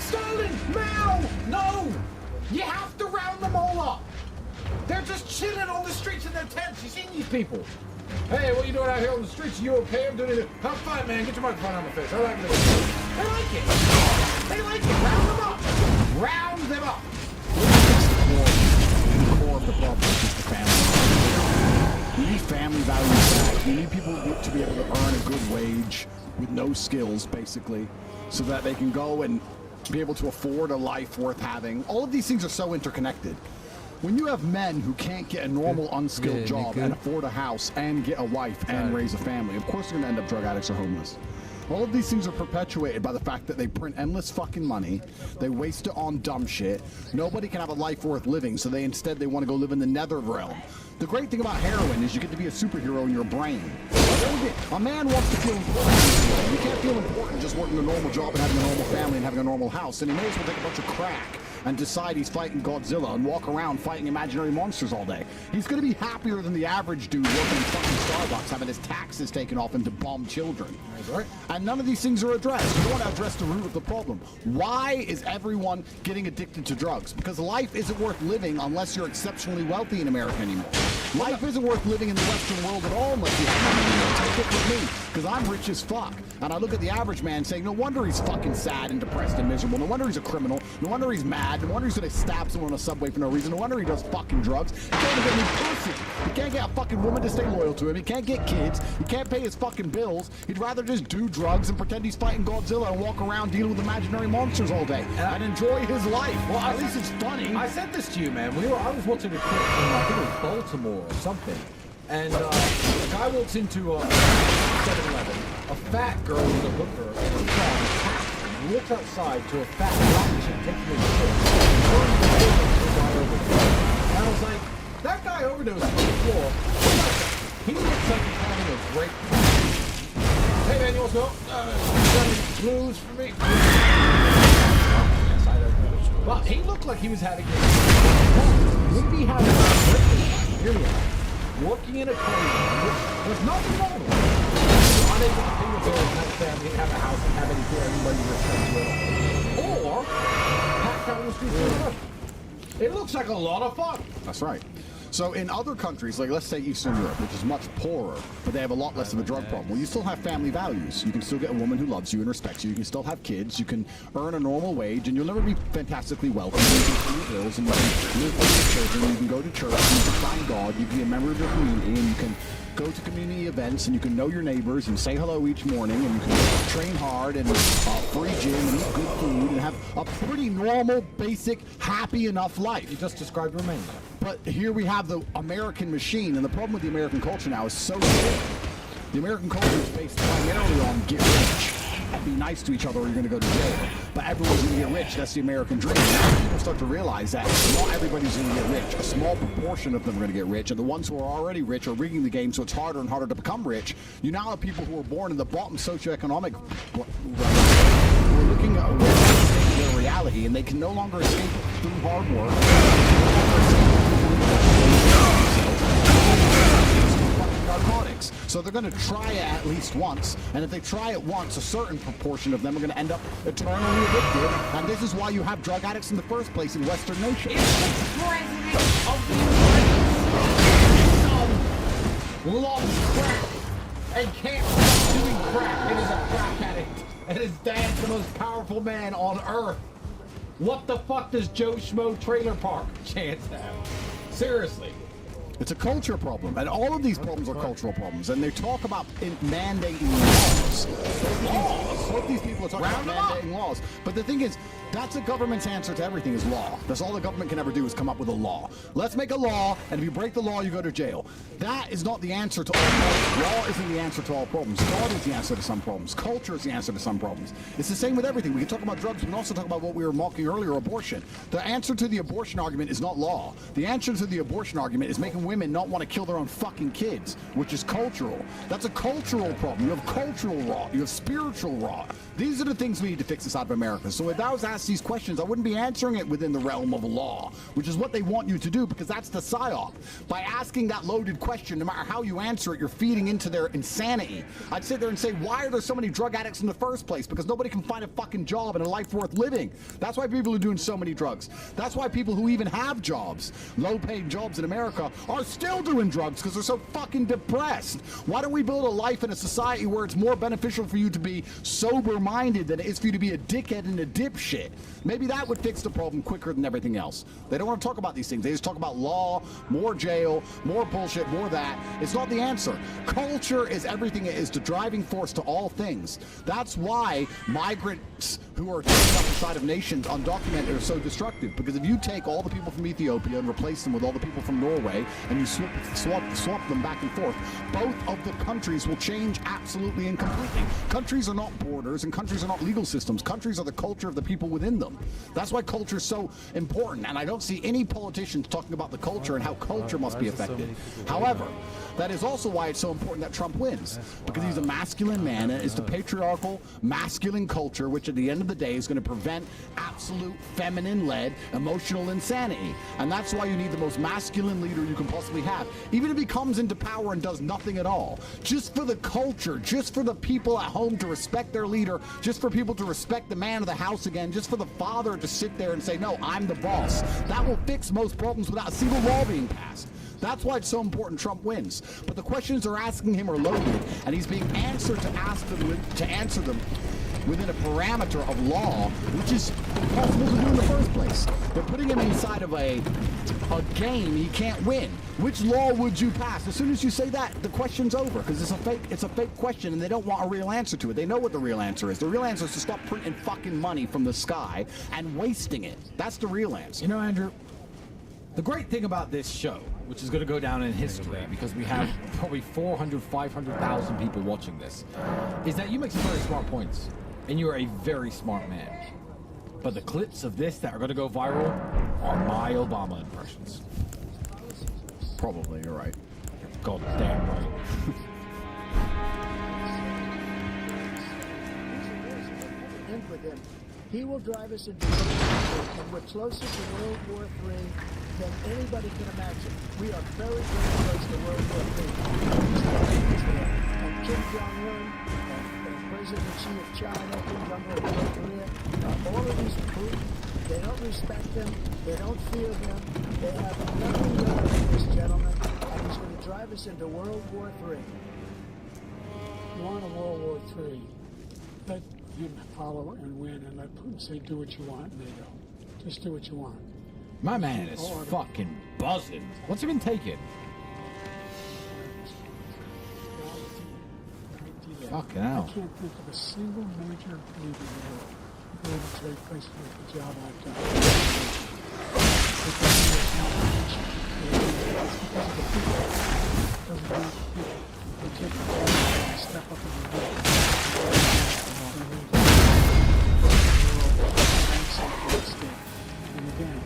Stalin, Mao, no! You have to round them all up. They're just chilling on the streets in their tents. You seen these people? Hey, what you doing out here on the streets? You okay? I'm doing it. Have fun, man. Get your microphone on my face. I like this. They like it. They like it. Round them up. Round them up. The core of the problem is just the family. We need family values back. We need people to be able to earn a good wage with no skills, basically, so that they can go and be able to afford a life worth having. All of these things are so interconnected. When you have men who can't get a normal, unskilled job and afford a house and get a wife and raise a family, of course they're going to end up drug addicts or homeless. All of these things are perpetuated by the fact that they print endless fucking money, they waste it on dumb shit, nobody can have a life worth living, so they want to go live in the nether realm. The great thing about heroin is you get to be a superhero in your brain. A man wants to feel important. You can't feel important just working a normal job and having a normal family and having a normal house, and he may as well take a bunch of crack and decide he's fighting Godzilla and walk around fighting imaginary monsters all day. He's going to be happier than the average dude working in fucking Starbucks, having his taxes taken off him to bomb children. That's right. And none of these things are addressed. You don't want to address the root of the problem. Why is everyone getting addicted to drugs? Because life isn't worth living unless you're exceptionally wealthy in America anymore. Life isn't worth living in the Western world at all unless you have money anymore. Take it with me, because I'm rich as fuck. And I look at the average man saying, no wonder he's fucking sad and depressed and miserable. No wonder he's a criminal. No wonder he's mad. No wonder he's gonna stab someone on a subway for no reason. No wonder he does fucking drugs. He can't get any pussy. He can't get a fucking woman to stay loyal to him. He can't get kids. He can't pay his fucking bills. He'd rather just do drugs and pretend he's fighting Godzilla and walk around dealing with imaginary monsters all day and enjoy his life. Well, at least it's funny. I said this to you, man. I was watching a clip from, I think it was Baltimore or something. And a guy walks into 7-Eleven, a fat girl with a hooker and a car. He walks outside to a fat black chick taking his shit. And I was like, that guy overdosed on the floor. He looks like he's having a great time. Hey man, you want to go? Got any blues for me? Yes, I don't know. Well, he looked like he was having a great time. Would he be having a great time? Here we are. Working in a company, there's nothing wrong with it. Unable to pay your bills, have a family, have a house, and have any care anybody respect you at all. Or packed out on the streets of Russia. It looks like a lot of fun. That's right. So in other countries, like let's say Eastern Europe, which is much poorer, but they have a lot less of a drug problem, well, you still have family values. You can still get a woman who loves you and respects you. You can still have kids. You can earn a normal wage, and you'll never be fantastically wealthy. You can pay your bills, and you can live with your children. You can go to church, and you can find God. You can be a member of your community, and you can go to community events, and you can know your neighbors and say hello each morning, and you can train hard and free gym and eat good food and have a pretty normal, basic, happy enough life. You just described Romania. But here we have the American machine, and the problem with the American culture now is so sick. The American culture is based primarily on get rich and be nice to each other or you're going to go to jail. But everyone's going to get rich. That's the American dream. Now people start to realize that not everybody's going to get rich. A small proportion of them are going to get rich, and the ones who are already rich are rigging the game so it's harder and harder to become rich. You now have people who are born in the bottom socioeconomic who are looking at their reality, and they can no longer escape through hard work. narcotics. So they're going to try it at least once. And if they try it once, a certain proportion of them are going to end up eternally addicted. And this is why you have drug addicts in the first place in Western nations. Loves crack and can't stop doing crack and is a crack addict. And his dad's the most powerful man on earth. What the fuck does Joe Schmo Trailer Park chance have? Seriously. It's a culture problem, and all of these problems are cultural problems. And they talk about mandating laws. Both these people are talking about mandating laws. But the thing is, that's the government's answer to everything is law. That's all the government can ever do is come up with a law. Let's make a law, and if you break the law, you go to jail. That is not the answer to all problems. Law isn't the answer to all problems. God is the answer to some problems. Culture is the answer to some problems. It's the same with everything. We can talk about drugs, we can also talk about what we were mocking earlier, abortion. The answer to the abortion argument is not law. The answer to the abortion argument is making women not want to kill their own fucking kids, which is cultural. That's a cultural problem. You have cultural rot. You have spiritual rot. These are the things we need to fix inside of America. So if I was asked these questions, I wouldn't be answering it within the realm of law, which is what they want you to do, because that's the psyop. By asking that loaded question, no matter how you answer it, you're feeding into their insanity. I'd sit there and say, why are there so many drug addicts in the first place? Because nobody can find a fucking job and a life worth living. That's why people are doing so many drugs. That's why people who even have jobs, low-paid jobs in America, are still doing drugs because they're so fucking depressed. Why don't we build a life in a society where it's more beneficial for you to be sober-minded than it is for you to be a dickhead and a dipshit? Maybe that would fix the problem quicker than everything else. They don't want to talk about these things. They just talk about law, more jail, more bullshit, more that. It's not the answer. Culture is everything. It is the driving force to all things. That's why migrants who are taken up inside of nations undocumented are so destructive. Because if you take all the people from Ethiopia and replace them with all the people from Norway, and you swap them back and forth, both of the countries will change absolutely and completely. Countries are not borders, and countries are not legal systems. Countries are the culture of the people within them. That's why culture is so important, and I don't see any politicians talking about the culture and how culture must be affected. However, that is also why it's so important that Trump wins, because he's a masculine man, and it's the patriarchal, masculine culture, which at the end of the day is going to prevent absolute feminine-led emotional insanity. And that's why you need the most masculine leader you can possibly have. Even if he comes into power and does nothing at all, just for the culture, just for the people at home to respect their leader, just for people to respect the man of the house again, just for the father to sit there and say, no, I'm the boss. That will fix most problems without a single law being passed. That's why it's so important Trump wins. But the questions they're asking him are loaded, and he's being answered to answer them within a parameter of law, which is impossible to do in the first place. They're putting him inside of a game he can't win. Which law would you pass? As soon as you say that, the question's over, because it's a fake question, and they don't want a real answer to it. They know what the real answer is. The real answer is to stop printing fucking money from the sky and wasting it. That's the real answer. You know, Andrew, the great thing about this show, which is going to go down in history because we have probably 400, 500,000 people watching this, is that you make some very smart points, and you're a very smart man. But the clips of this that are going to go viral are my Obama impressions. Probably, you're right. God damn right. End with him. He will drive us into World War III, and we're closer to World War III than anybody can imagine. We are very, very close to World War III. And Kim Jong-un, and President Xi of China, Kim Jong-un of North Korea, all of these Putin, they don't respect him, they don't fear him, they have nothing to learn from this gentleman, and he's going to drive us into World War III. You want a World War III? Let him follow and win, and let Putin say, do what you want, NATO. Just do what you want. My man is fucking buzzing. What's he been taking? Fucking hell. I can't think of a single major league in the world who would have take place with the job I've done. Because of the people. Because of the people who take the ball and step up and do it. And again,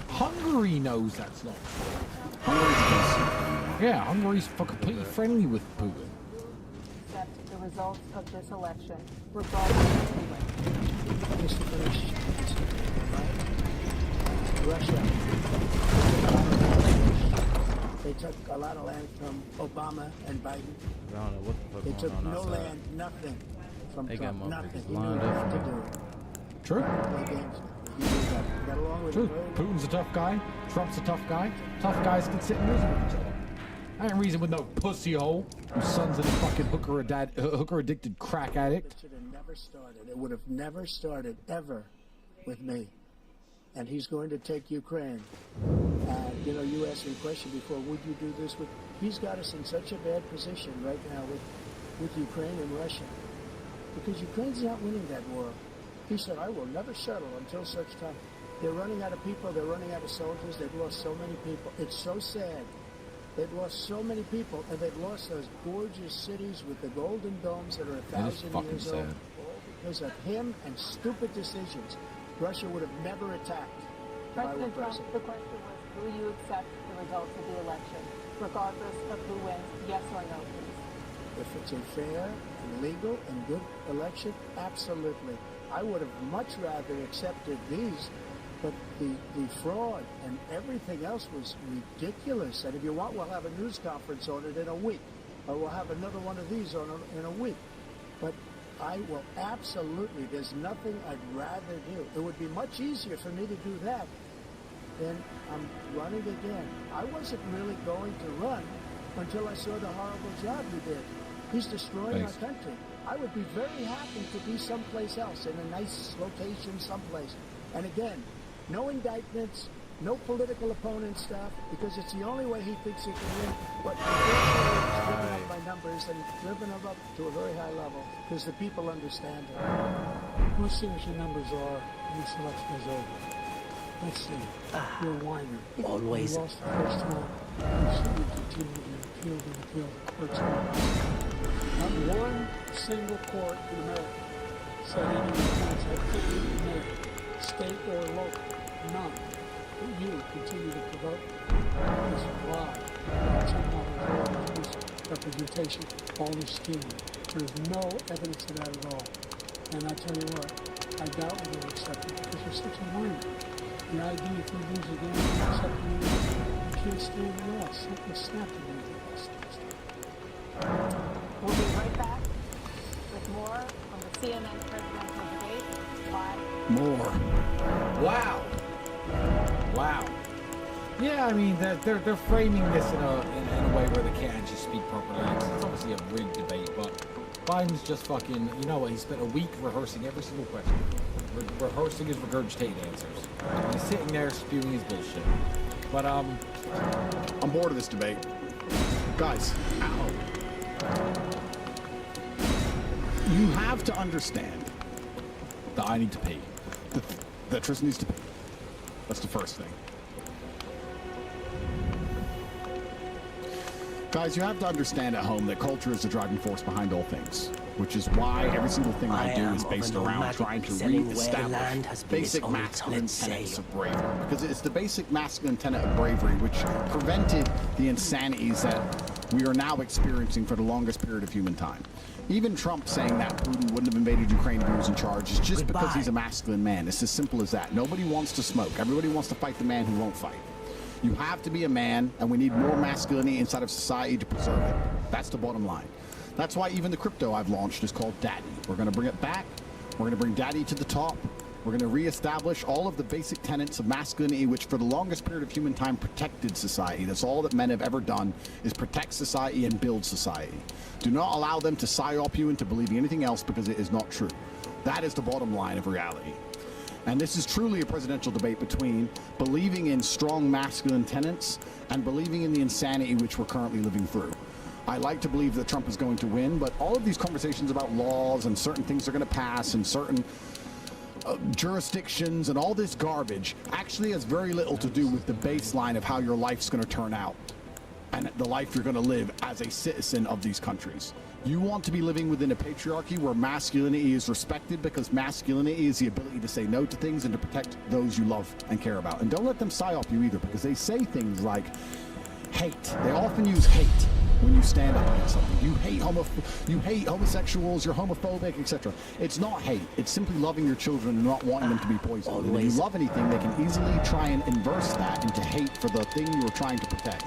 Hungary knows that's not. Yeah, Hungary's completely friendly with Putin. Accept the results of this election, regardless of who wins. Just to finish, Russia. They took a lot of land from Obama and Biden. I don't know what the fuck They going took on no outside. land, nothing from They got Trump. motherfuckers Nothing. He knew lined up what for to me. do. True. Play games. He knew that. He got along with True. him very well. Putin's a tough guy. Trump's a tough guy. Tough guys can sit and reason with each other. I ain't reason with no pussy hole whose son's in a fucking hooker addicted crack addict. It should have never started. It would have never started ever with me. And he's going to take Ukraine. And you asked me a question before. Would you do this with? He's got us in such a bad position right now with Ukraine and Russia, because Ukraine's not winning that war. He said, "I will never settle until such time." They're running out of people. They're running out of soldiers. They've lost so many people. It's so sad. They've lost so many people, and they've lost those gorgeous cities with the golden domes that are 1,000 fucking years sad. old. All because of him and stupid decisions. Russia would have never attacked if I were President Trump, president. the question was, will you accept the results of the election, regardless of who wins, yes or no, please? If it's a fair and legal and good election, absolutely. I would have much rather accepted these, but the fraud and everything else was ridiculous. And if you want, we'll have a news conference on it in a week, or we'll have another one of these in a week. But I will absolutely, there's nothing I'd rather do. It would be much easier for me to do that than I'm running again. I wasn't really going to run until I saw the horrible job he did. He's destroying our country. I would be very happy to be someplace else, in a nice location someplace. And again, no indictments, no political opponent stuff, because it's the only way he thinks he can win. But unfortunately, he's driven up my numbers, and he's driven them up to a very high level, because the people understand it. We'll see what your numbers are when this election is over. Let's see. You're a whiner. Always. You lost the first time. You should continue to appeal to the courts. Not one single court in America said any offense had to be committed, state or local. None. But you continue to provoke this lie, misrepresentation, all this scheming. There's no evidence of that at all. And I tell you what, I doubt whether you'll accept it because you're such a whiner. The idea if you lose the game, you accept it, you can't stand the loss. Simply snap to me. We'll be right back with more from the CNN presidential debate live. More. Wow. Wow. Yeah, I mean, they're framing this in a way where they can't actually speak properly. It's obviously a rigged debate, but Biden's just fucking, you know what, he spent a week rehearsing every single question. Rehearsing his regurgitated answers. And he's sitting there spewing his bullshit. But, I'm bored of this debate. Guys, you have to understand that I need to pee. That Tristan needs to pee. That's the first thing. Guys, you have to understand at home that culture is the driving force behind all things, which is why every single thing I do is based around trying to re-establish basic masculine tenets of bravery. Because it's the basic masculine tenet of bravery which prevented the insanities that we are now experiencing for the longest period of human time. Even Trump saying that Putin wouldn't have invaded Ukraine if he was in charge is just because he's a masculine man. It's as simple as that. Nobody wants to smoke. Everybody wants to fight the man who won't fight. You have to be a man, and we need more masculinity inside of society to preserve it. That's the bottom line. That's why even the crypto I've launched is called Daddy. We're going to bring it back. We're going to bring Daddy to the top. We're going to reestablish all of the basic tenets of masculinity, which for the longest period of human time protected society. That's all that men have ever done, is protect society and build society. Do not allow them to psyop you into believing anything else, because it is not true. That is the bottom line of reality. And this is truly a presidential debate between believing in strong masculine tenets and believing in the insanity which we're currently living through. I like to believe that Trump is going to win, but all of these conversations about laws and certain things are going to pass and certain jurisdictions and all this garbage actually has very little to do with the baseline of how your life's going to turn out and the life you're going to live as a citizen of these countries. You want to be living within a patriarchy where masculinity is respected, because masculinity is the ability to say no to things and to protect those you love and care about. And don't let them psyop you either, because they say things like hate. They often use hate when you stand up against something. You hate homosexuals, you're homophobic, etc. It's not hate. It's simply loving your children and not wanting them to be poisoned. And if you love anything, they can easily try and inverse that into hate for the thing you were trying to protect.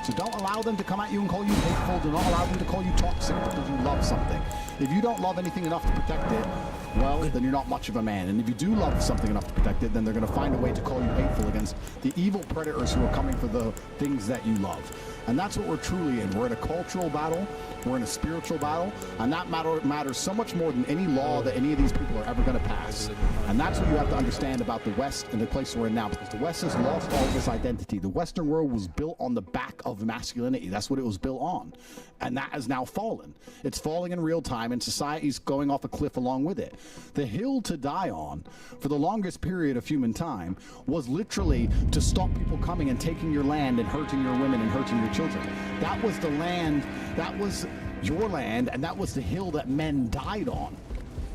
So don't allow them to come at you and call you hateful. Do not allow them to call you toxic because you love something. If you don't love anything enough to protect it, well, then you're not much of a man. And if you do love something enough to protect it, then they're going to find a way to call you hateful against the evil predators who are coming for the things that you love. And that's what we're truly in. We're in a cultural battle. We're in a spiritual battle. And that matters so much more than any law that any of these people are ever going to pass. And that's what you have to understand about the West and the place we're in now. Because the West has lost all of its identity. The Western world was built on the back of masculinity. That's what it was built on. And that has now fallen. It's falling in real time, and society's going off a cliff along with it. The hill to die on, for the longest period of human time, was literally to stop people coming and taking your land and hurting your women and hurting your children. That was the land, that was your land, and that was the hill that men died on.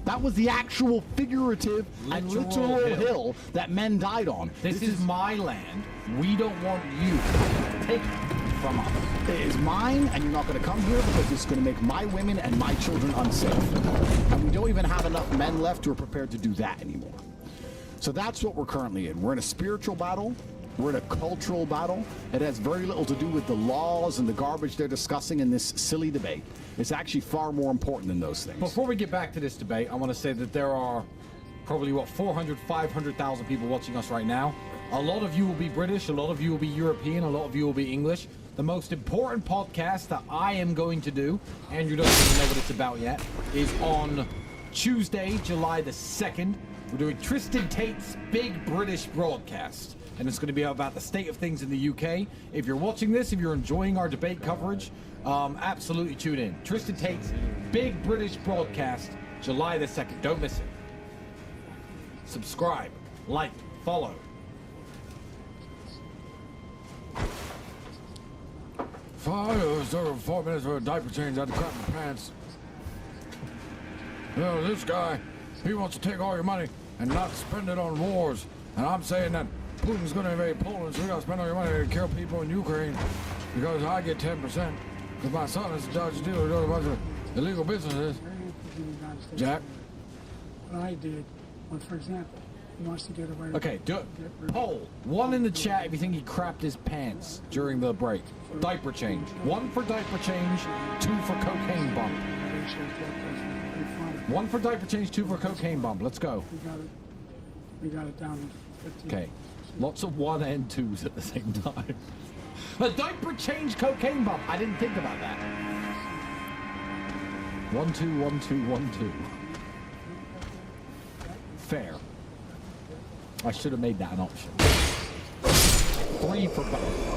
That was the actual figurative and literal hill that men died on. This is my land. We don't want you to take it from us. It is mine, and you're not going to come here because it's going to make my women and my children unsafe. And we don't even have enough men left who are prepared to do that anymore. So that's what we're currently in. We're in a spiritual battle. We're in a cultural battle. It has very little to do with the laws and the garbage they're discussing in this silly debate. It's actually far more important than those things. Before we get back to this debate, I want to say that there are probably, 500,000 people watching us right now. A lot of you will be British, a lot of you will be European, a lot of you will be English. The most important podcast that I am going to do, Andrew doesn't even know what it's about yet, is on Tuesday, July the 2nd. We're doing Tristan Tate's Big British Broadcast. And it's going to be about the state of things in the UK. If you're watching this, if you're enjoying our debate coverage, absolutely tune in. Tristan Tate's Big British Broadcast, July the 2nd. Don't miss it. Subscribe, like, follow. It was 4 minutes for a diaper change. I had to crap my pants. You know, this guy, he wants to take all your money and not spend it on wars. And I'm saying that Putin's going to invade Poland, so we got to spend all your money to kill people in Ukraine because I get 10%. Because my son is a Dodge dealer doing a bunch of illegal businesses. Jack? What I did was, for example, he wants to get away with... Okay, poll. 1 in the chat if you think he crapped his pants during the break. Diaper change. 1 for diaper change, 2 for cocaine bump. 1 for diaper change, 2 for cocaine bump. Let's go. We got it down to 15. Okay. Lots of 1 and 2s at the same time. A diaper change cocaine bump. I didn't think about that. 1, 2, 1, 2, 1, 2. Fair. I should have made that an option. 3 for both.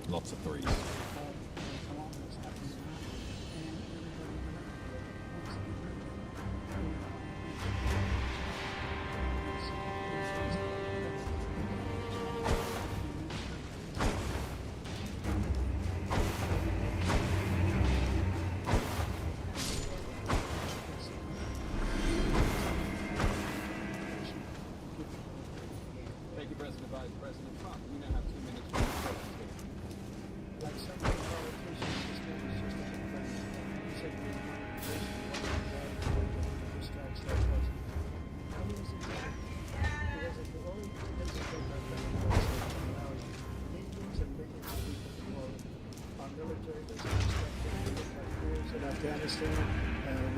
Lots of 3s. Thank you, President Vice President Trump. We now have 2 minutes for the presentation. Like some of the politicians, this man is just a complaint. He said he was strikes that was. How many is it? Because if the only things that they have done now is millions and millions of people in the world. Our military doesn't respect them. We have wars in Afghanistan.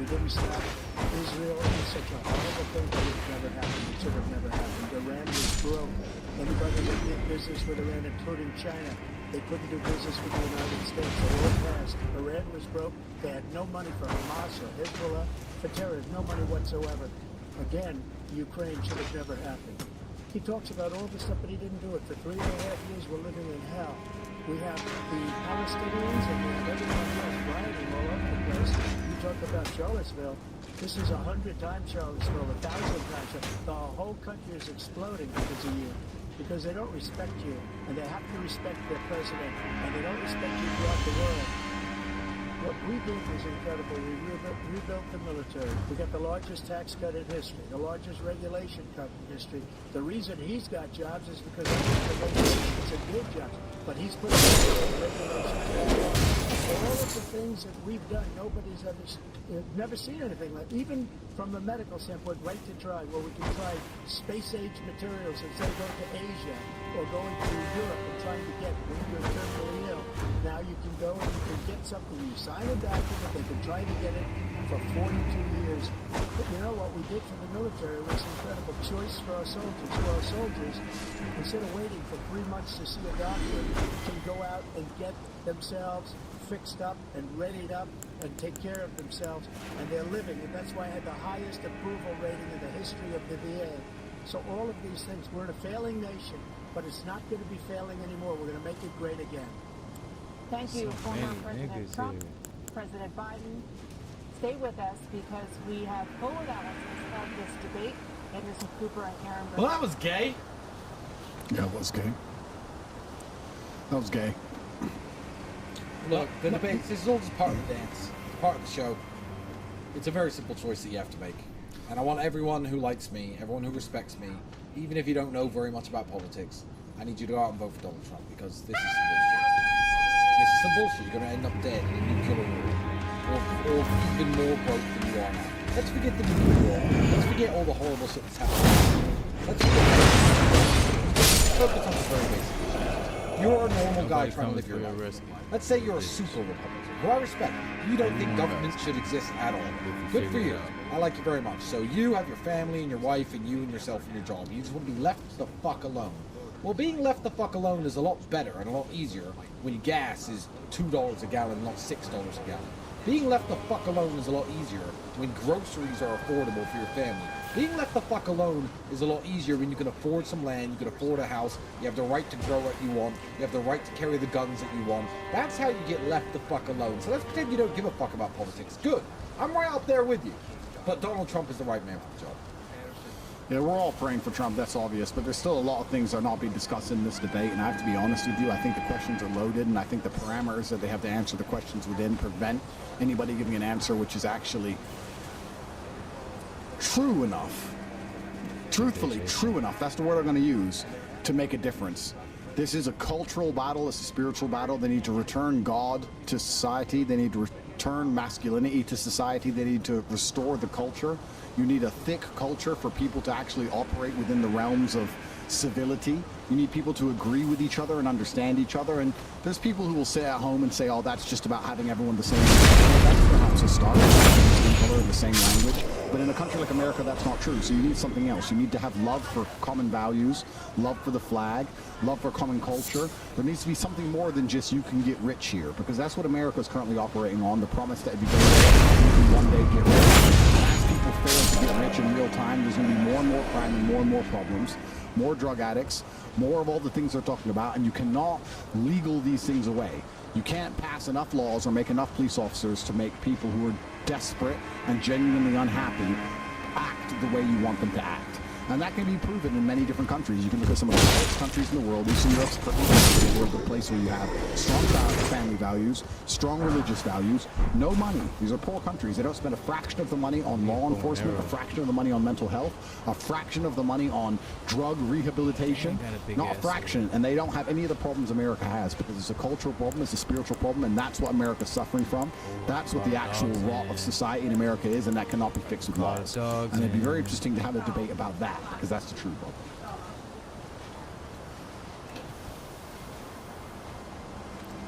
We didn't stop Israel. It's such a horrible thing that it never happened. It should have never happened. Iran was broke. Anybody that did business with Iran, including China, they couldn't do business with the United States. They all passed. Iran was broke. They had no money for Hamas or Hezbollah, for terrorists, no money whatsoever. Again, Ukraine should have never happened. He talks about all this stuff, but he didn't do it. For 3.5 years, we're living in hell. We have the Palestinians and we have everyone else rioting all over the place. You talk about Charlottesville. This is 100 times Charlottesville, 1,000 times. The whole country is exploding because of you. Because they don't respect you. And they have to respect their president. And they don't respect you throughout the world. What we did was incredible. We rebuilt the military. We got the largest tax cut in history, the largest regulation cut in history. The reason he's got jobs is because of the regulations and good jobs. But he's put regulations. All of the things that we've done, nobody's never seen anything like. Even from a medical standpoint, right to try, where we can try space-age materials instead of going to Asia or going to Europe and trying to get when you're terminally ill. Now you can go and you can get something. You sign a document. They can try to get it for 42 years. But you know what we did for the military was incredible choice for our soldiers. For our soldiers, instead of waiting for 3 months to see a doctor, can go out and get themselves fixed up and readied up and take care of themselves, and they're living, and that's why I had the highest approval rating in the history of the VA. So all of these things, we're in a failing nation, but it's not going to be failing anymore. We're going to make it great again. Thank you, former President Trump, President Biden. Stay with us because we have full analysis of this debate. Anderson Cooper and Aaron Burr. Well, that was gay. Yeah, it was gay. That was gay. Look, the debate, this is all just part of the dance, part of the show. It's a very simple choice that you have to make. And I want everyone who likes me, everyone who respects me, even if you don't know very much about politics, I need you to go out and vote for Donald Trump, because this is some bullshit. This is some bullshit. You're going to end up dead in a nuclear war. Or even more broke than you are now. Let's forget the nuclear war. Let's forget all the horrible shit that's happening. Let's focus on the very basic. You're a normal guy trying to live your life. Let's say you're a super Republican, who I respect. You don't think government should exist at all. Good for you. I like you very much. So you have your family and your wife and you and yourself and your job. You just want to be left the fuck alone. Well, being left the fuck alone is a lot better and a lot easier when gas is $2 a gallon, not $6 a gallon. Being left the fuck alone is a lot easier when groceries are affordable for your family. Being left the fuck alone is a lot easier when you can afford some land, you can afford a house, you have the right to grow what you want, you have the right to carry the guns that you want. That's how you get left the fuck alone. So let's pretend you don't give a fuck about politics. Good. I'm right out there with you. But Donald Trump is the right man for the job. Yeah, we're all praying for Trump, that's obvious, but there's still a lot of things that are not being discussed in this debate, and I have to be honest with you, I think the questions are loaded, and I think the parameters that they have to answer the questions within prevent anybody giving an answer which is actually true enough, truthfully true enough, that's the word I'm going to use, to make a difference. This is a cultural battle, it's a spiritual battle. They need to return God to society, they need to return masculinity to society, they need to restore the culture. You need a thick culture for people to actually operate within the realms of civility. You need people to agree with each other and understand each other. And there's people who will sit at home and say, oh, that's just about having everyone the same. That's perhaps a start, the same color, the same language. But in a country like America, that's not true. So you need something else. You need to have love for common values, love for the flag, love for common culture. There needs to be something more than just you can get rich here, because that's what America is currently operating on, the promise that if you can one day get rich. People fail to get rich in real time, there's going to be more and more crime and more problems, more drug addicts, more of all the things they're talking about, and you cannot legal these things away. You can't pass enough laws or make enough police officers to make people who are desperate and genuinely unhappy act the way you want them to act. And that can be proven in many different countries. You can look at some of the poorest countries in the world. Eastern Europe's the place where you have strong family values, strong religious values, no money. These are poor countries. They don't spend a fraction of the money on law enforcement, a fraction of the money on mental health, a fraction of the money on drug rehabilitation. Not a fraction. And they don't have any of the problems America has, because it's a cultural problem, it's a spiritual problem, and that's what America's suffering from. That's what the actual rot of society in America is, and that cannot be fixed with laws. And it'd be very interesting to have a debate about that, because that's the true problem.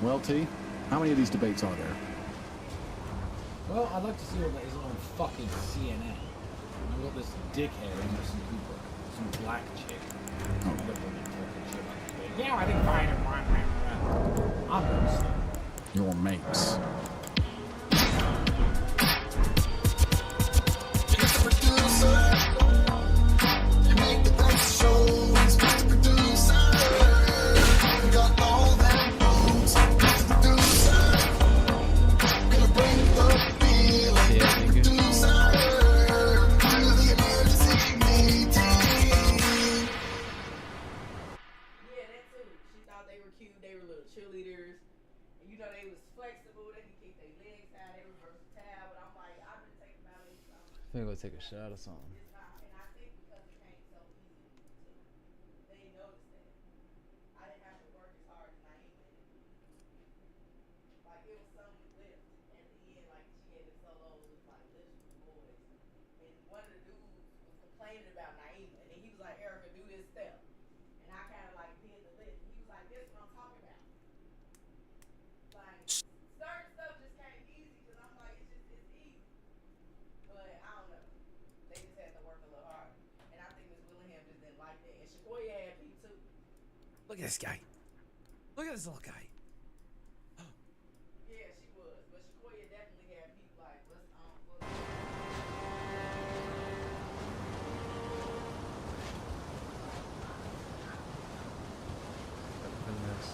Well, T, how many of these debates are there? Well, I'd like to see what that is on fucking CNN. I've got this dickhead Anderson Cooper, some black chick. Yeah, I think fine and one. I'm gonna Your mates. you know, they was flexible, they could kick their legs out, they were versatile, but I'm like, I've been taking ballet so I think I'll take a shot or something. it's not, and I think because it came so easy to me, they noticed that. I didn't have to work as hard as Naima did. Like, it was some lift at the end, like she gave it solos, it was like lifts for the boys. And one of the dudes was complaining about Naima, and then he was like, Erica, do this step. And I kind of like did the lift. He was like, this is what I'm talking about. Like, certain stuff just came easy, because I'm like, it's easy. But I don't know. They just had to work a little harder. And I think Miss Willingham just didn't like that. And Shakoya had me too. Look at this guy. Look at this little guy. Yeah, she was. But Shakoya definitely had people like, let's Goodness.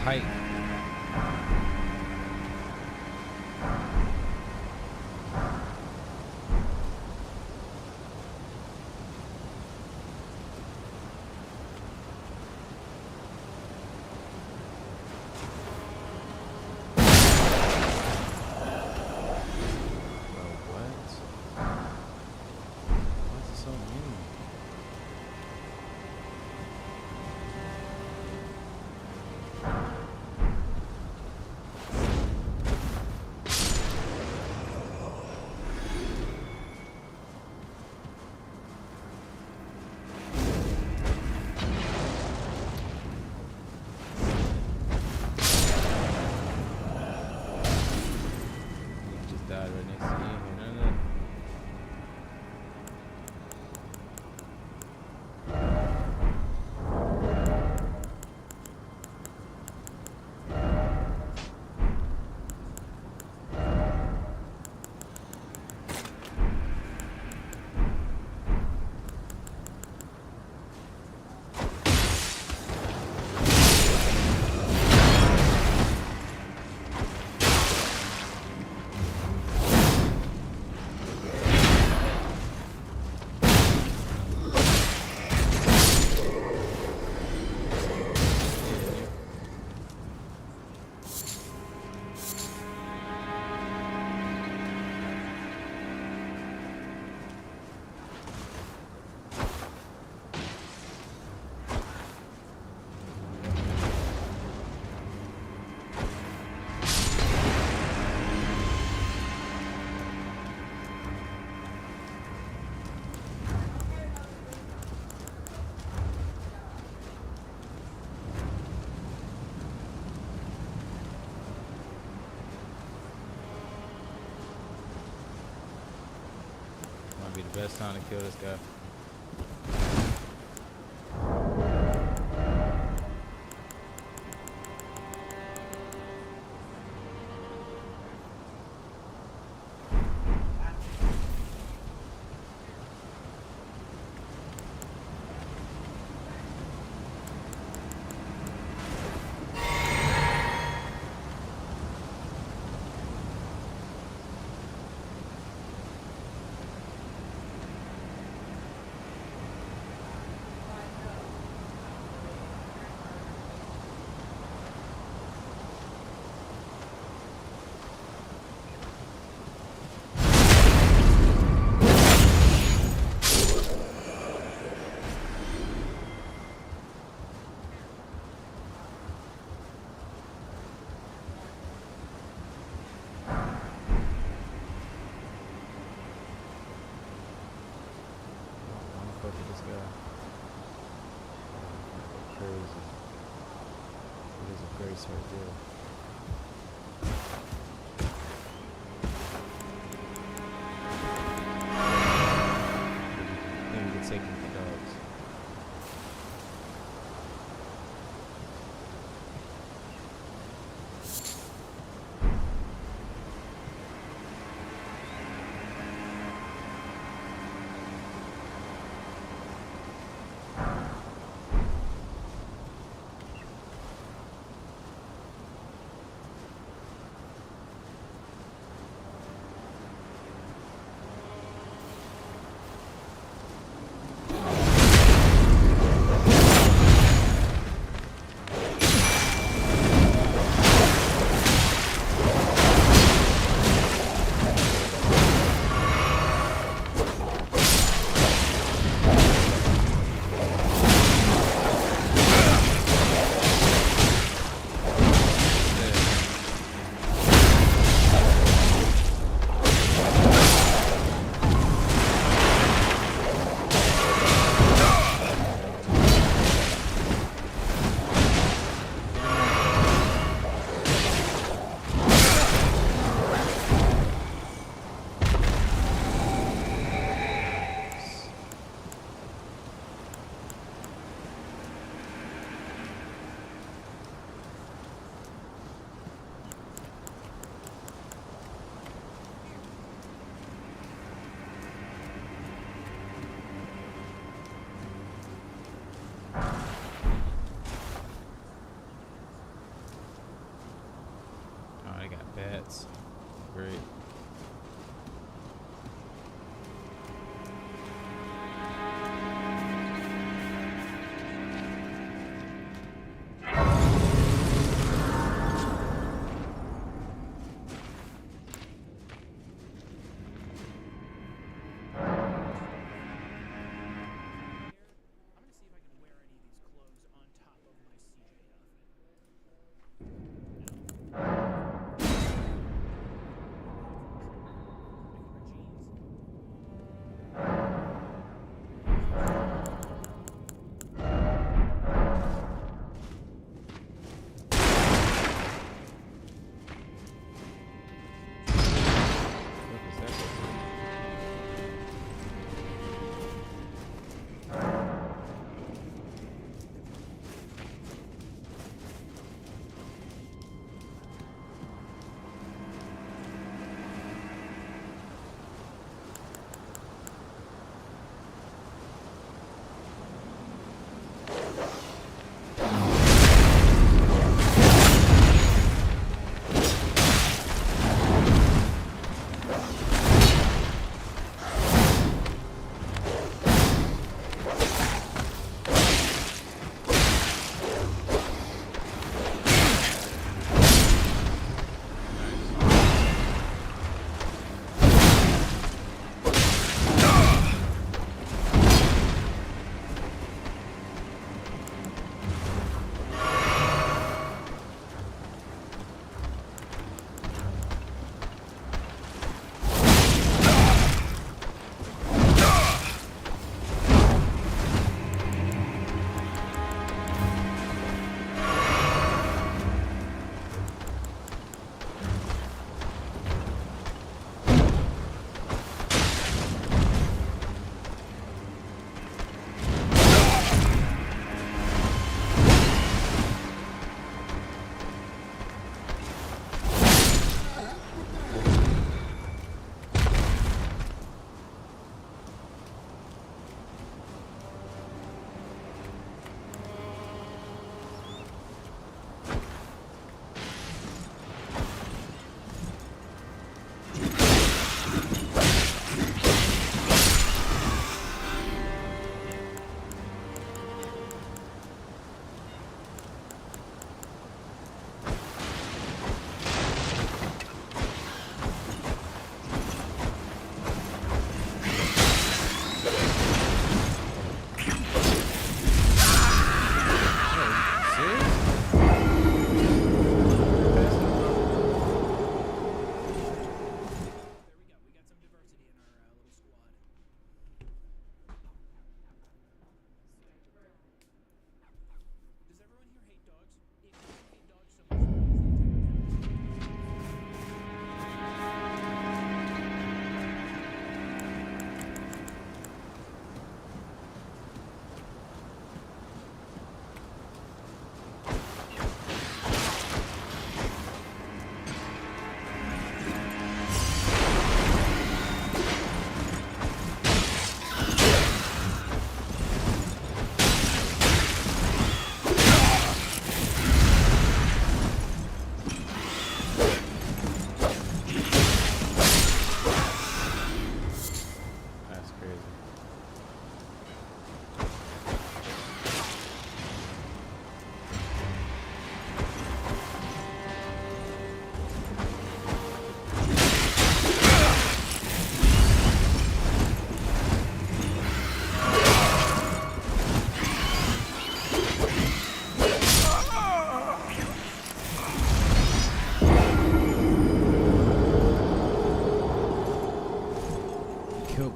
Height. Might be the best time to kill this guy. Grace right there. Maybe we can take him for dogs. Oh, I got bats. Great.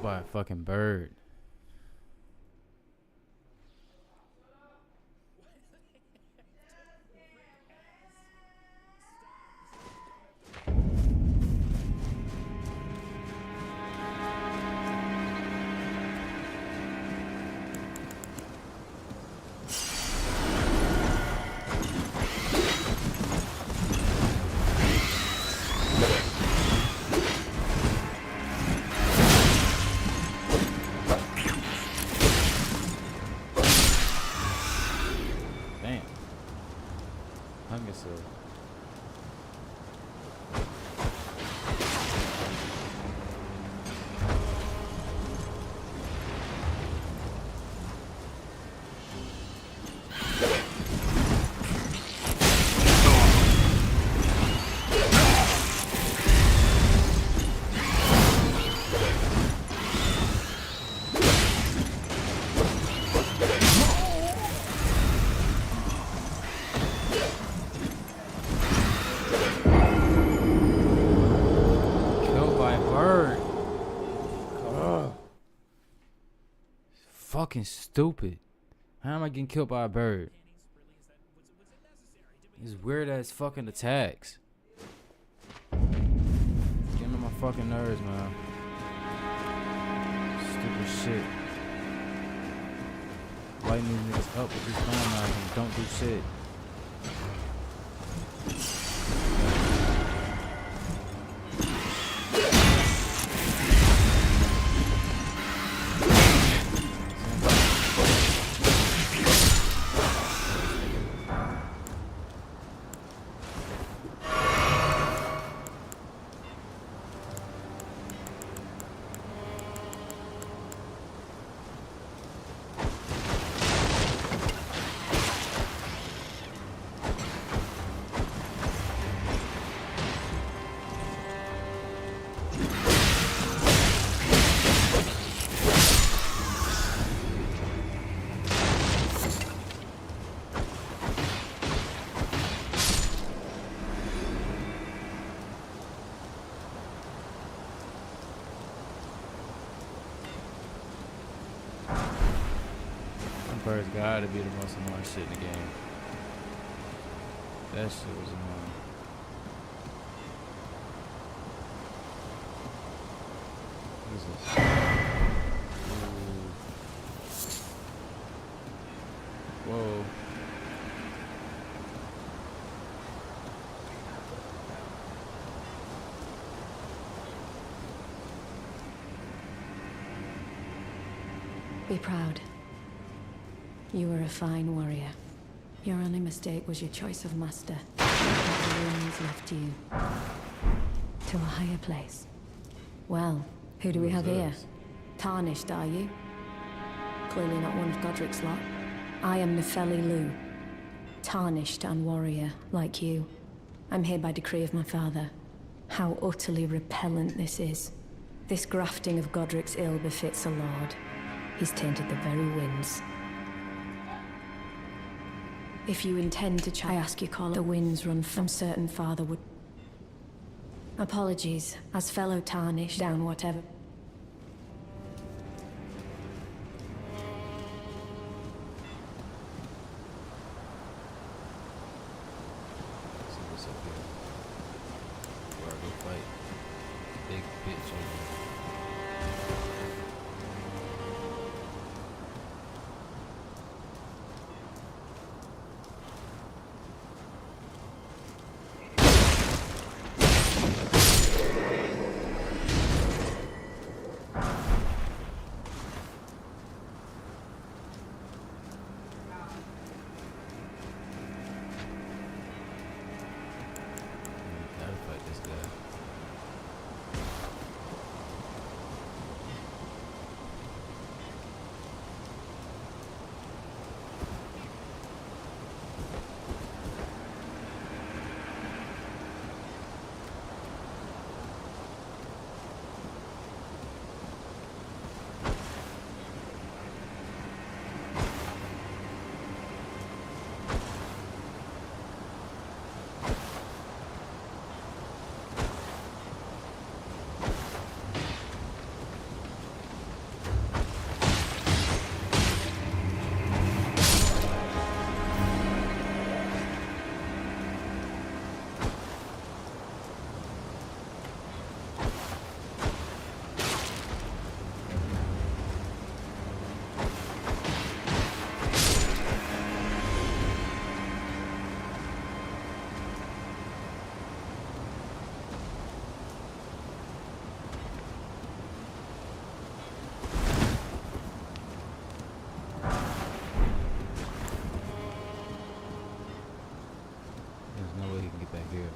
by a fucking bird. Fucking stupid. How am I getting killed by a bird? These weird ass fucking attacks. Getting on my fucking nerves, man. Stupid shit. Lighting these niggas up with this phone knife and don't do shit. Bird's gotta be the most annoying shit in the game. That shit was annoying. What is this? Ooh. Whoa. Be proud. You were a fine warrior. Your only mistake was your choice of master. The winds left you to a higher place. Well, who do we have here? Tarnished, are you? Clearly not one of Godric's lot. I am Nefeli Lu. Tarnished and warrior, like you. I'm here by decree of my father. How utterly repellent this is. This grafting of Godric's ill befits a lord. He's tainted the very winds. If you intend to I ask you call the winds run from certain father would... Apologies, as fellow tarnished down whatever. Let's see what's up here. Where I go fight. Big bitch over there. No way he can get back here.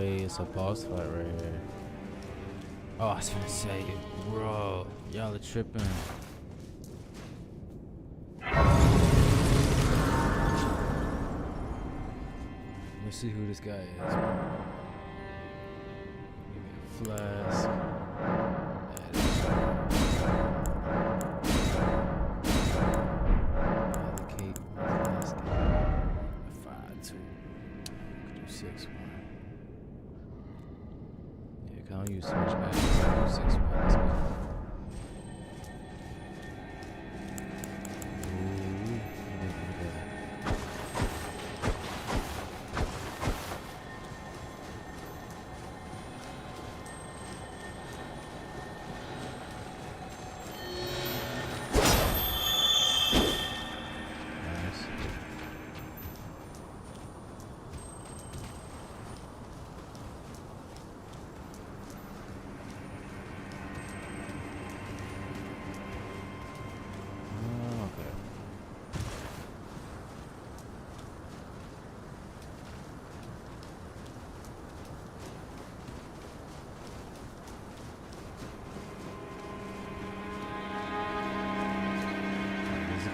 It's a boss fight right here. Oh, I was gonna say, bro, y'all are tripping. Let's see who this guy is. Give me a flask. Allocate one flask. 5-2. Could do 6-1. I don't use too much magic. I use 6-1. Let's go. Ooh, look at that. Nice.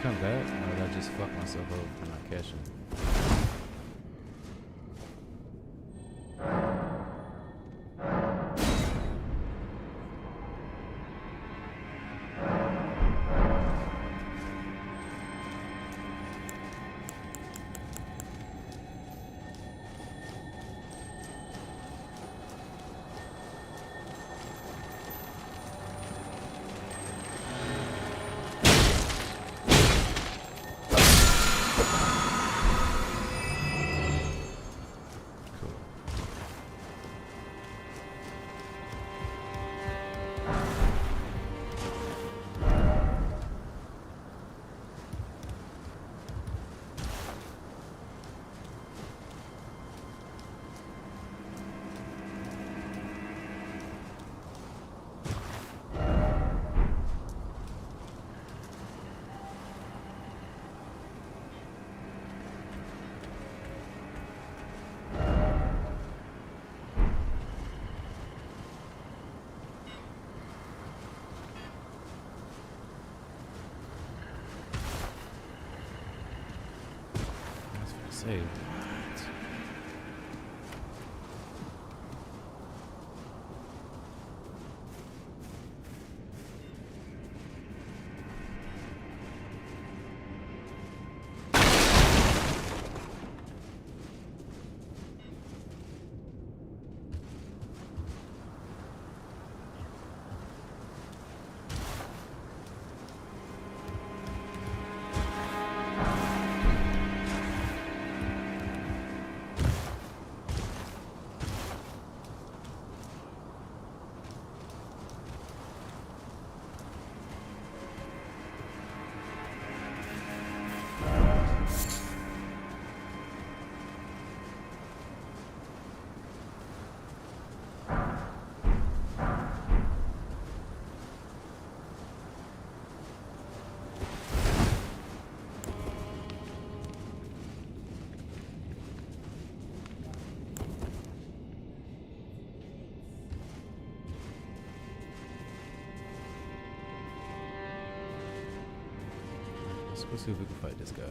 Come back, or did I just fuck myself up for not catching? Say what? Let's go see if we can fight this guy.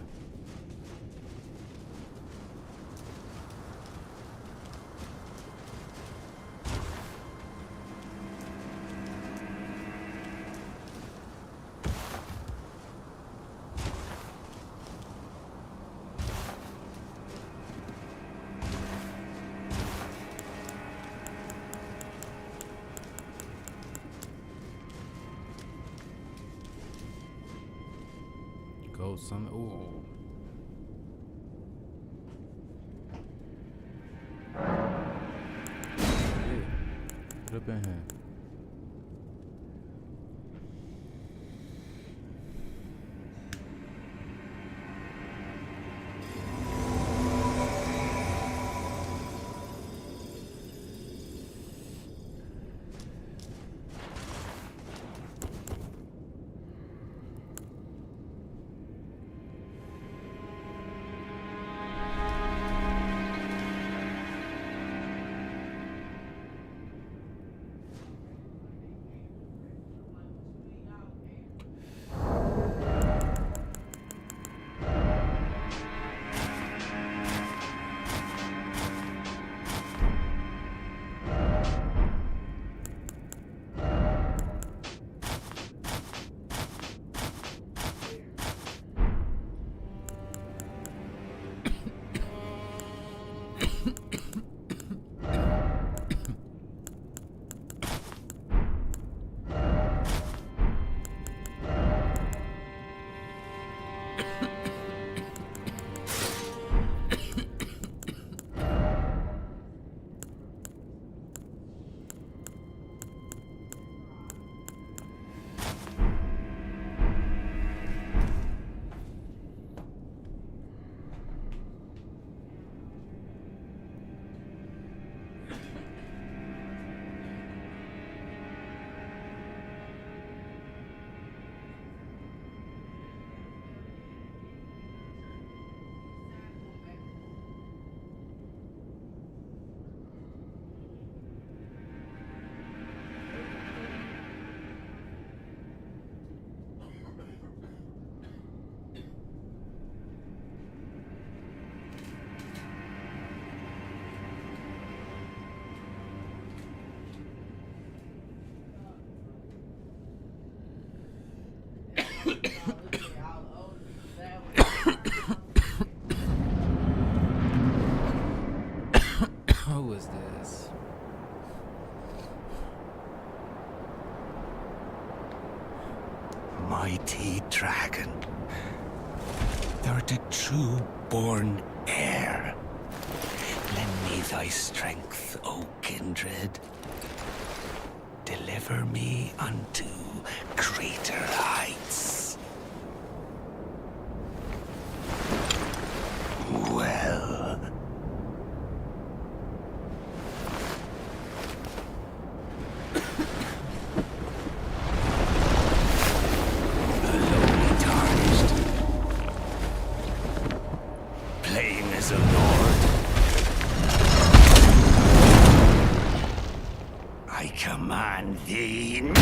Go some. Ooh. Yeah. Put up in here. Who is this? Mighty dragon, thou the true born heir. Lend me thy strength, O kindred. Deliver me unto greater heights. Well. Alone tarnished. Plain as a lord. I command thee, kneel!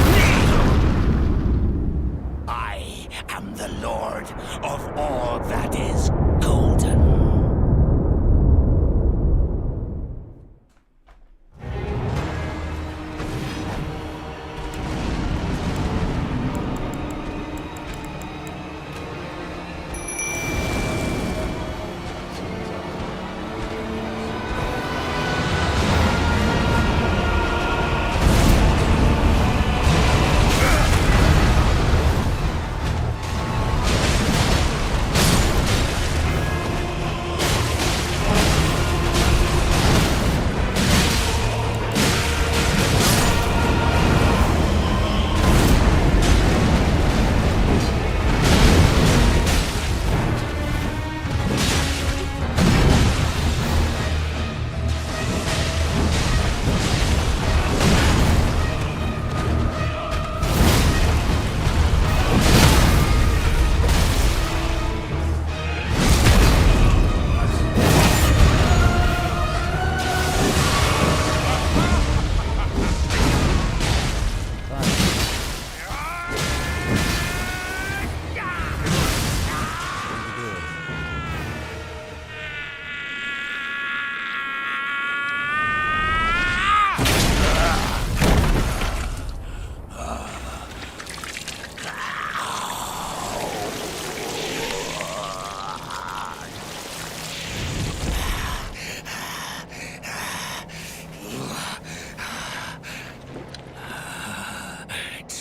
I am the lord of all that is golden.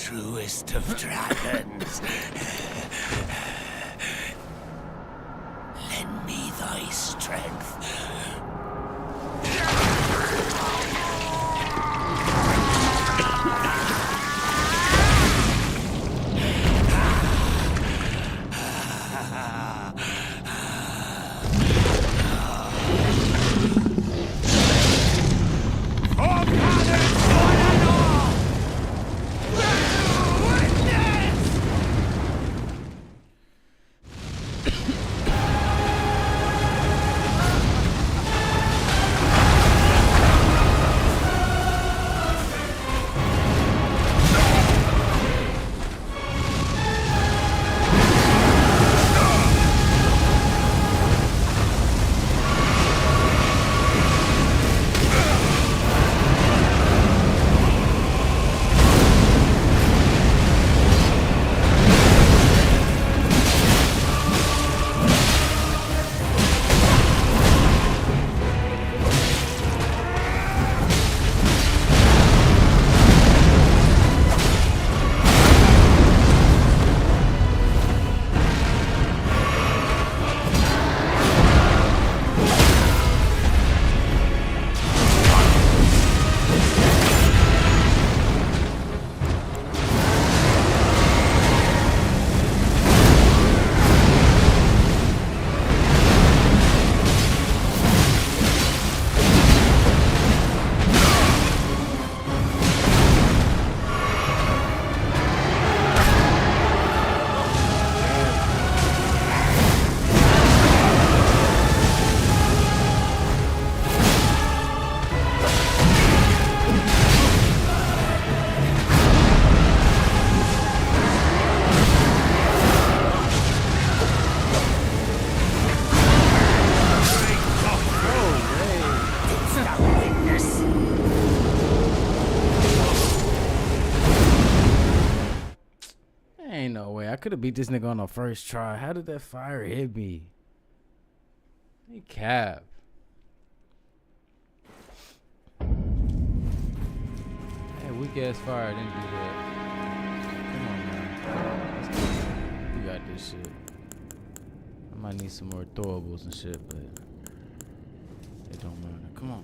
truest of dragons. Lend me thy strength. Ain't no way. I could have beat this nigga on the first try. How did that fire hit me? He cap. Hey, weak ass fire didn't do that. Come on, man. Let's go. You got this shit. I might need some more throwables and shit, but it don't matter. Come on.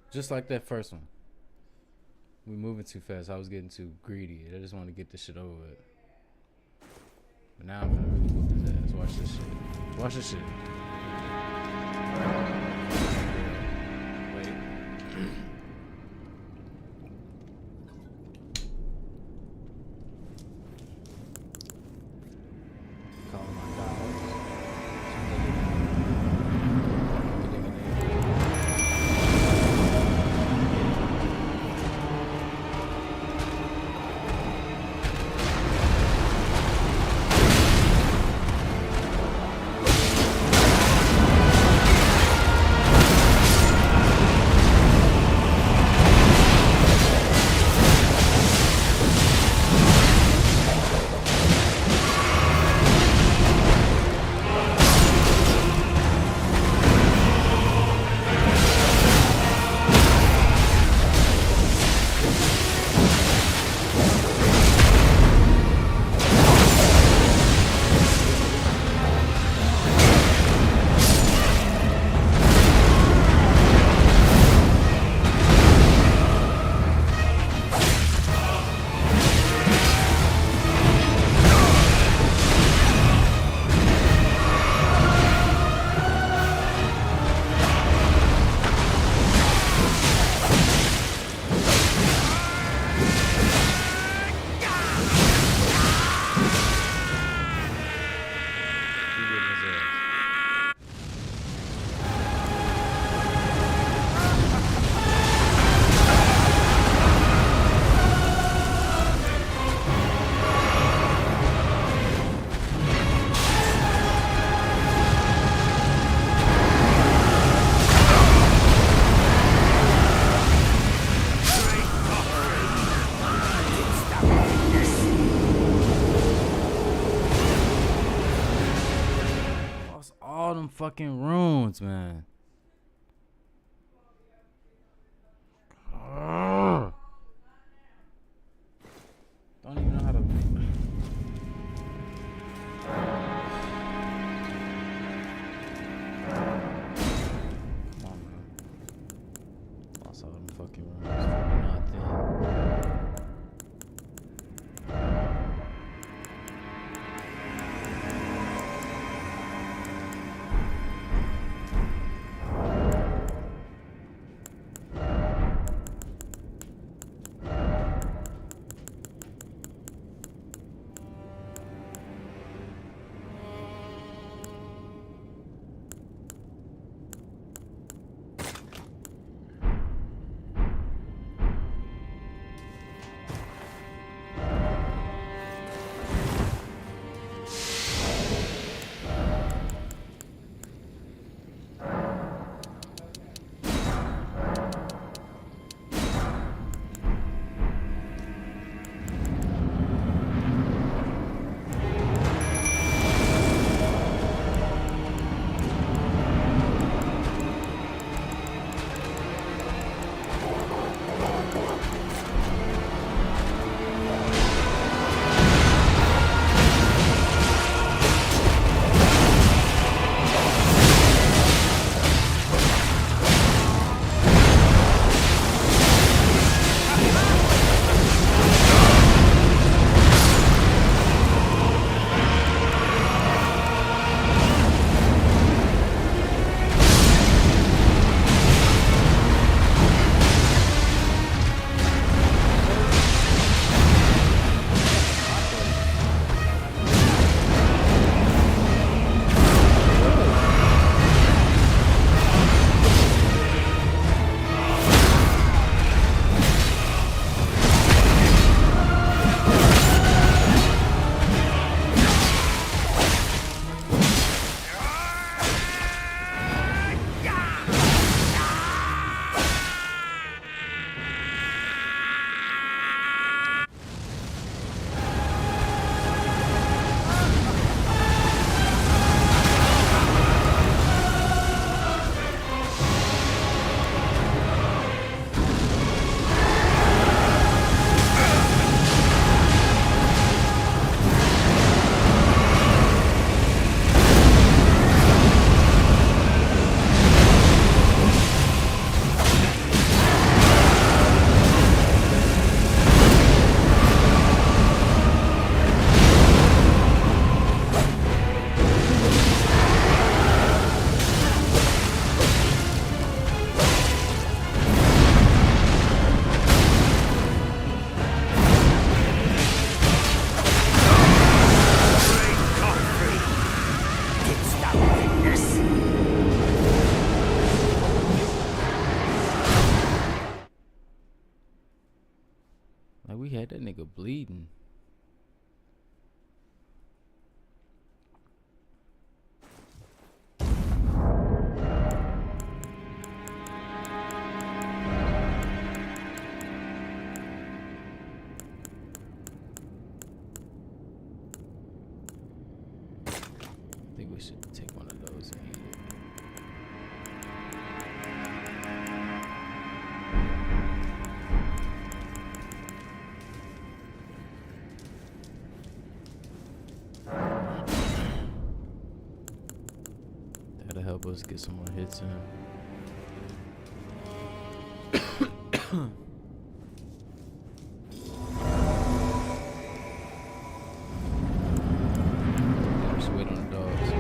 Just like that first one. We moving too fast. I was getting too greedy. I just want to get this shit over with. But now I'm gonna really whoop his ass. Watch this shit. Watch this shit. Wait. Calling my dogs. them fucking runes, man. Ugh. Don't even know how to. Come on, man. Lost all them fucking runes for nothing. Like, we had that nigga bleeding. I think we should take one of those and eat it. That'll help us get some more hits in. Just wait on the dogs.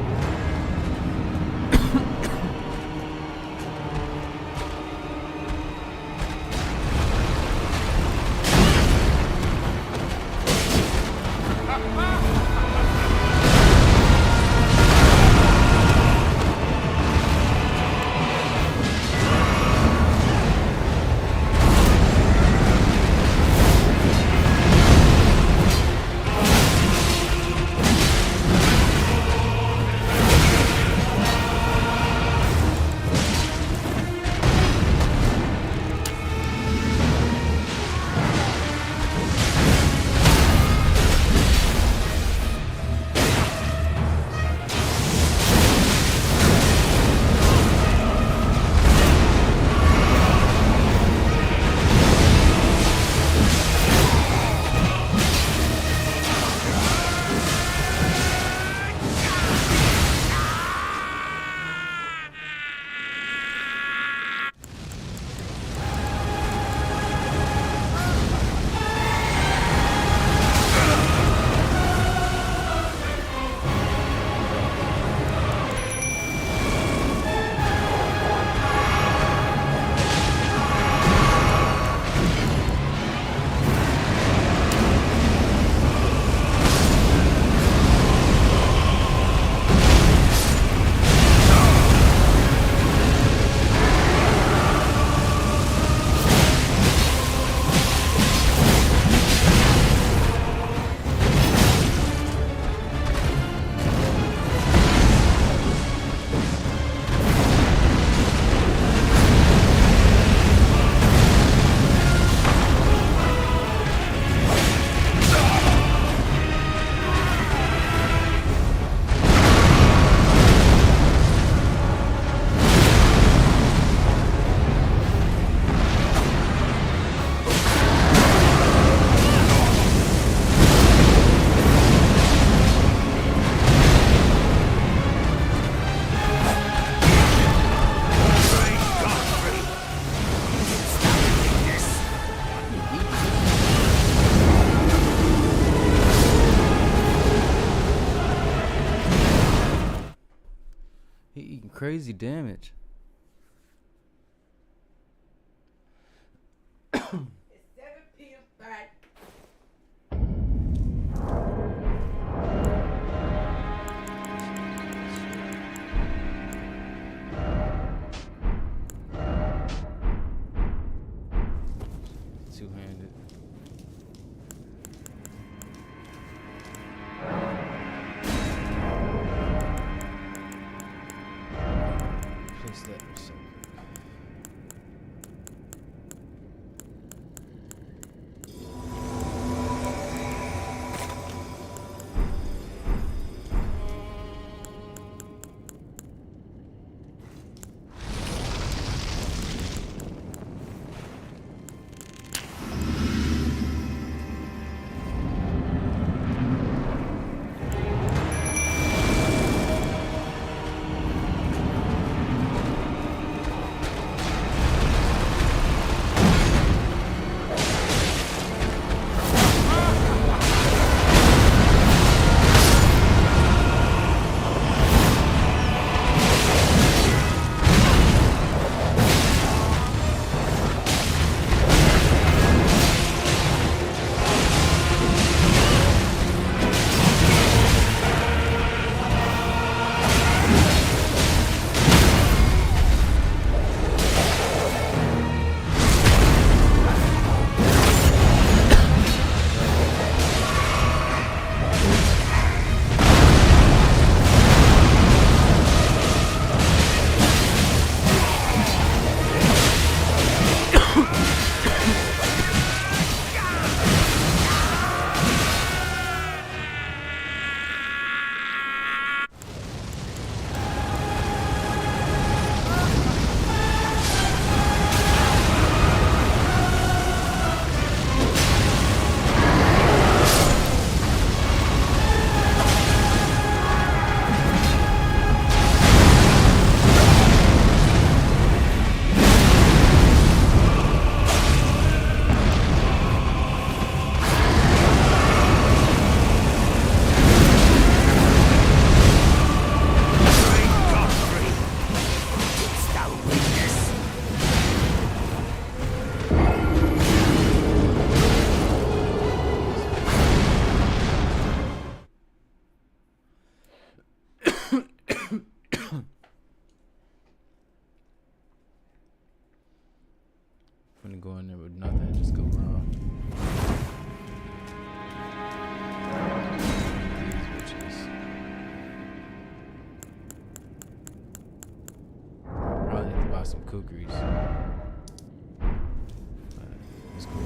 crazy damage. It's 7 p.m. back. Two-handed. Place that or something. Gonna go in there with nothing, just go wrong. These bitches. Probably need to buy some kukris. It's cool.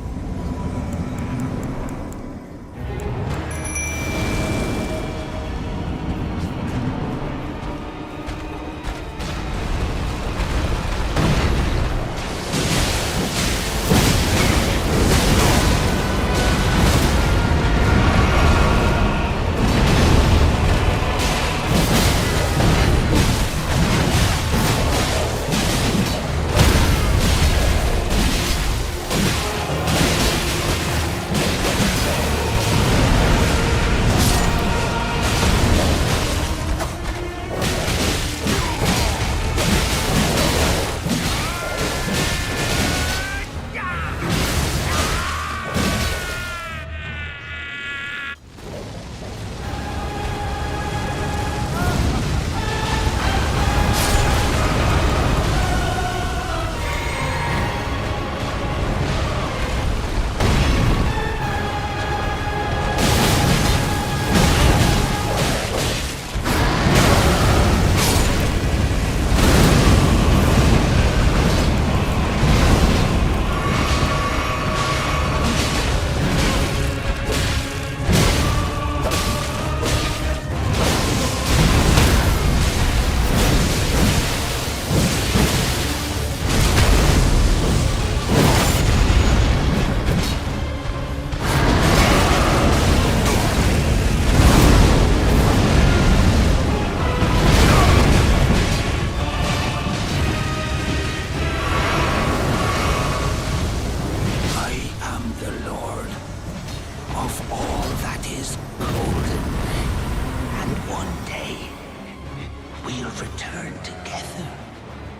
have returned together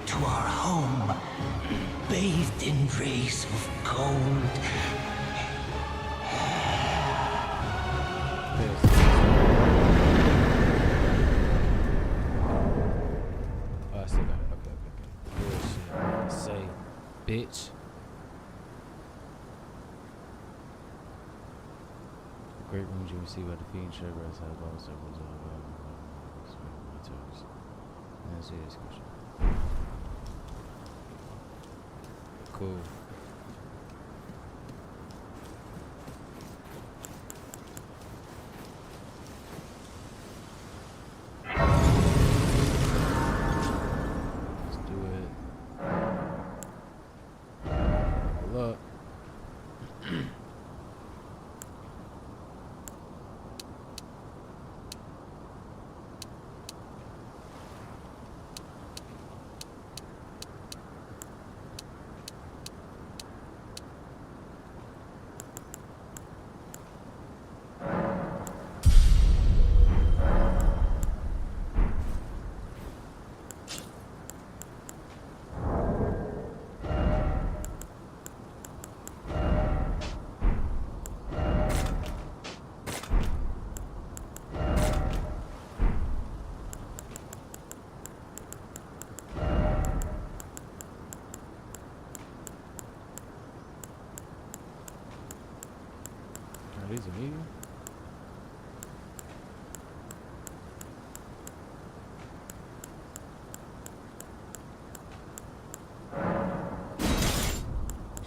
to our home, bathed in rays of gold. Oh, I still got it. Okay. Bullshit. Say, bitch. Great rooms you receive by defeating Sherbrooks has all circles of materials. And see this question. Cool. Let's do it. Level up. These are medium.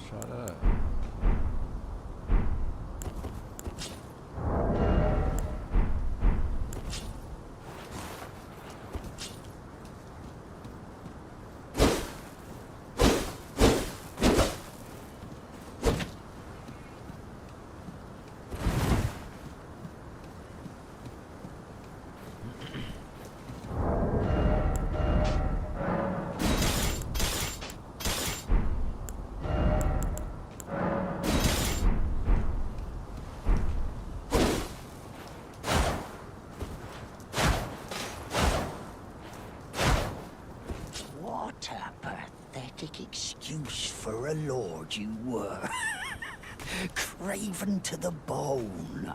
Shut up. What a pathetic excuse for a lord you were. Craven to the bone.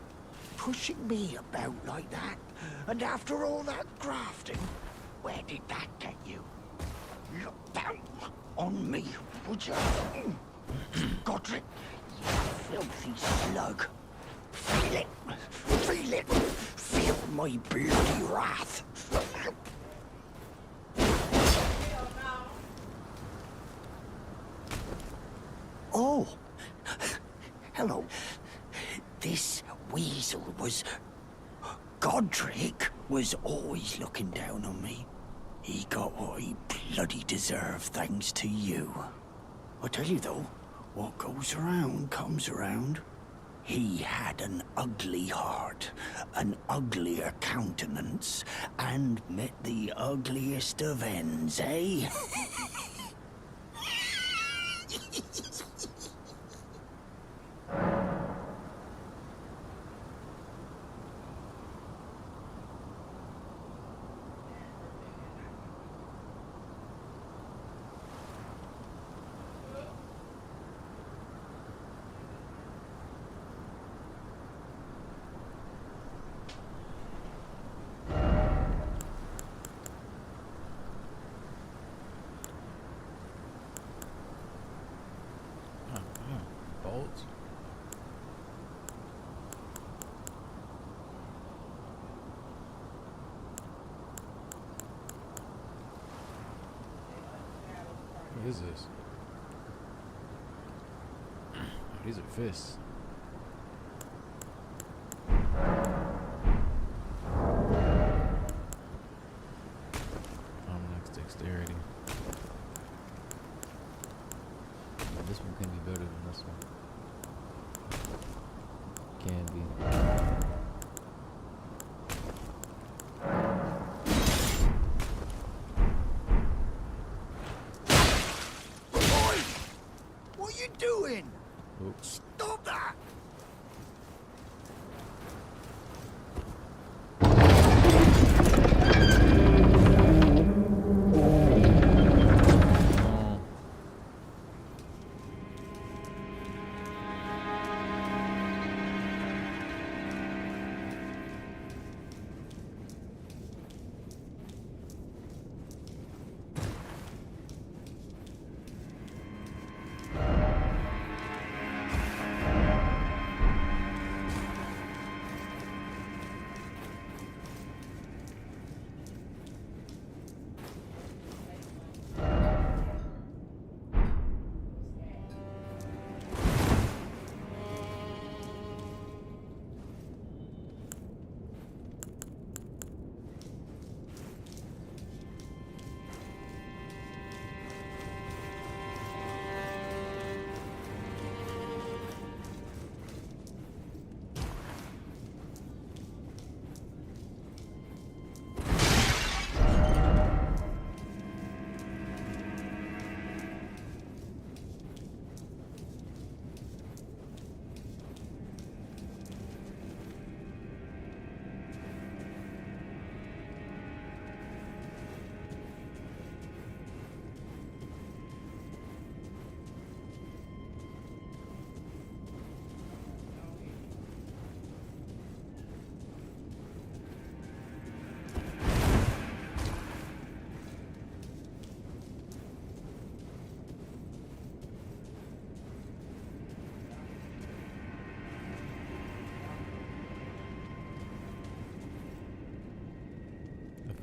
Pushing me about like that. And after all that grafting, where did that get you? Look down on me, would you? Godric, you filthy slug. Feel it. Feel it. Feel my bloody wrath. Oh, hello. This weasel was... Godric was always looking down on me. He got what he bloody deserved thanks to you. I tell you though, what goes around comes around. He had an ugly heart, an uglier countenance, and met the ugliest of ends, eh? Bolts. What is this? These are fists. Next dexterity. This one can be better than this one. Can be. Boy! What are you doing? Oops. Stop that!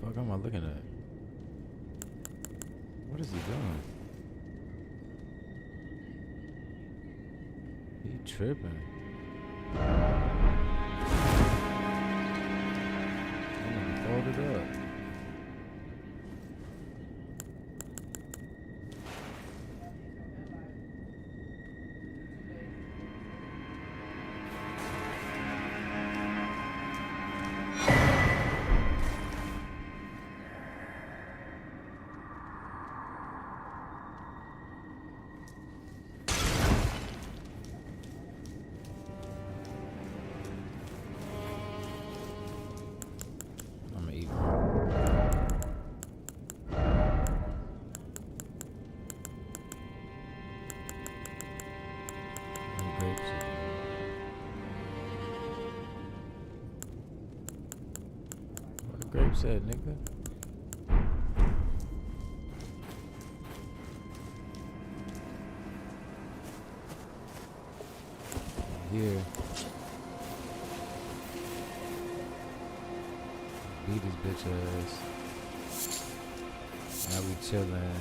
Fuck am I looking at? What is he doing? He tripping. Hold it up. Grapes at, nigga. Here. Beat his bitch ass. Now we chillin'.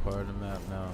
Part of the map now.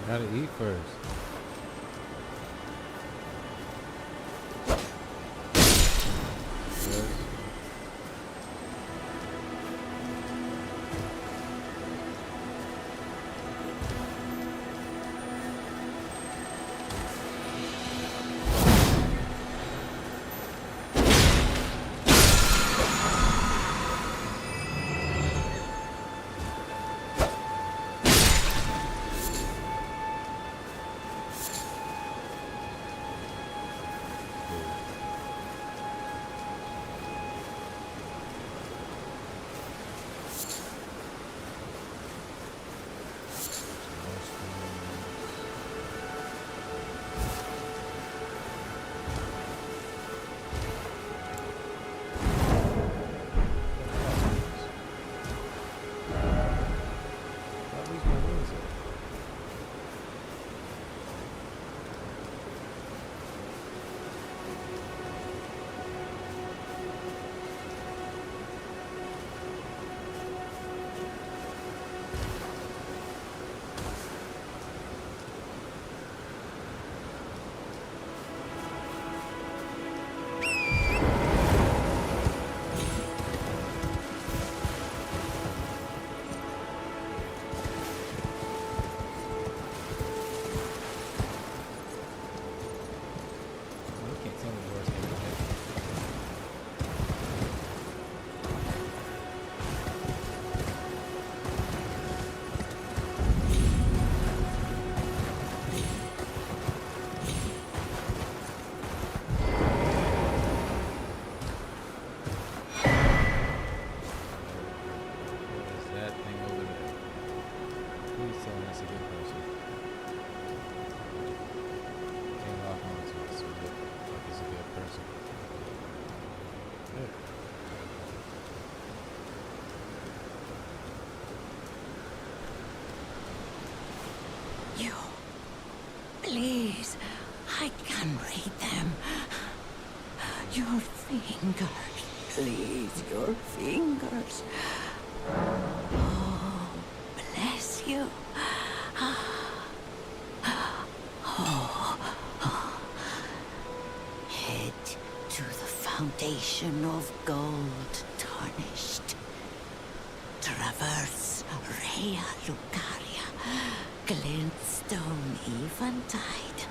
Gotta eat first. Yes. You. Please. I can read them. Your fingers. Please, your fingers. Oh, bless you. Head to the foundation of gold tarnished. Traverse Rhea Lucaria, glintstone eventide,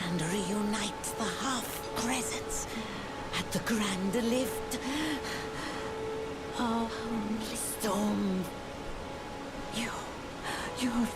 and reunite the half-crescents at the grand lift. Oh, only storm. Your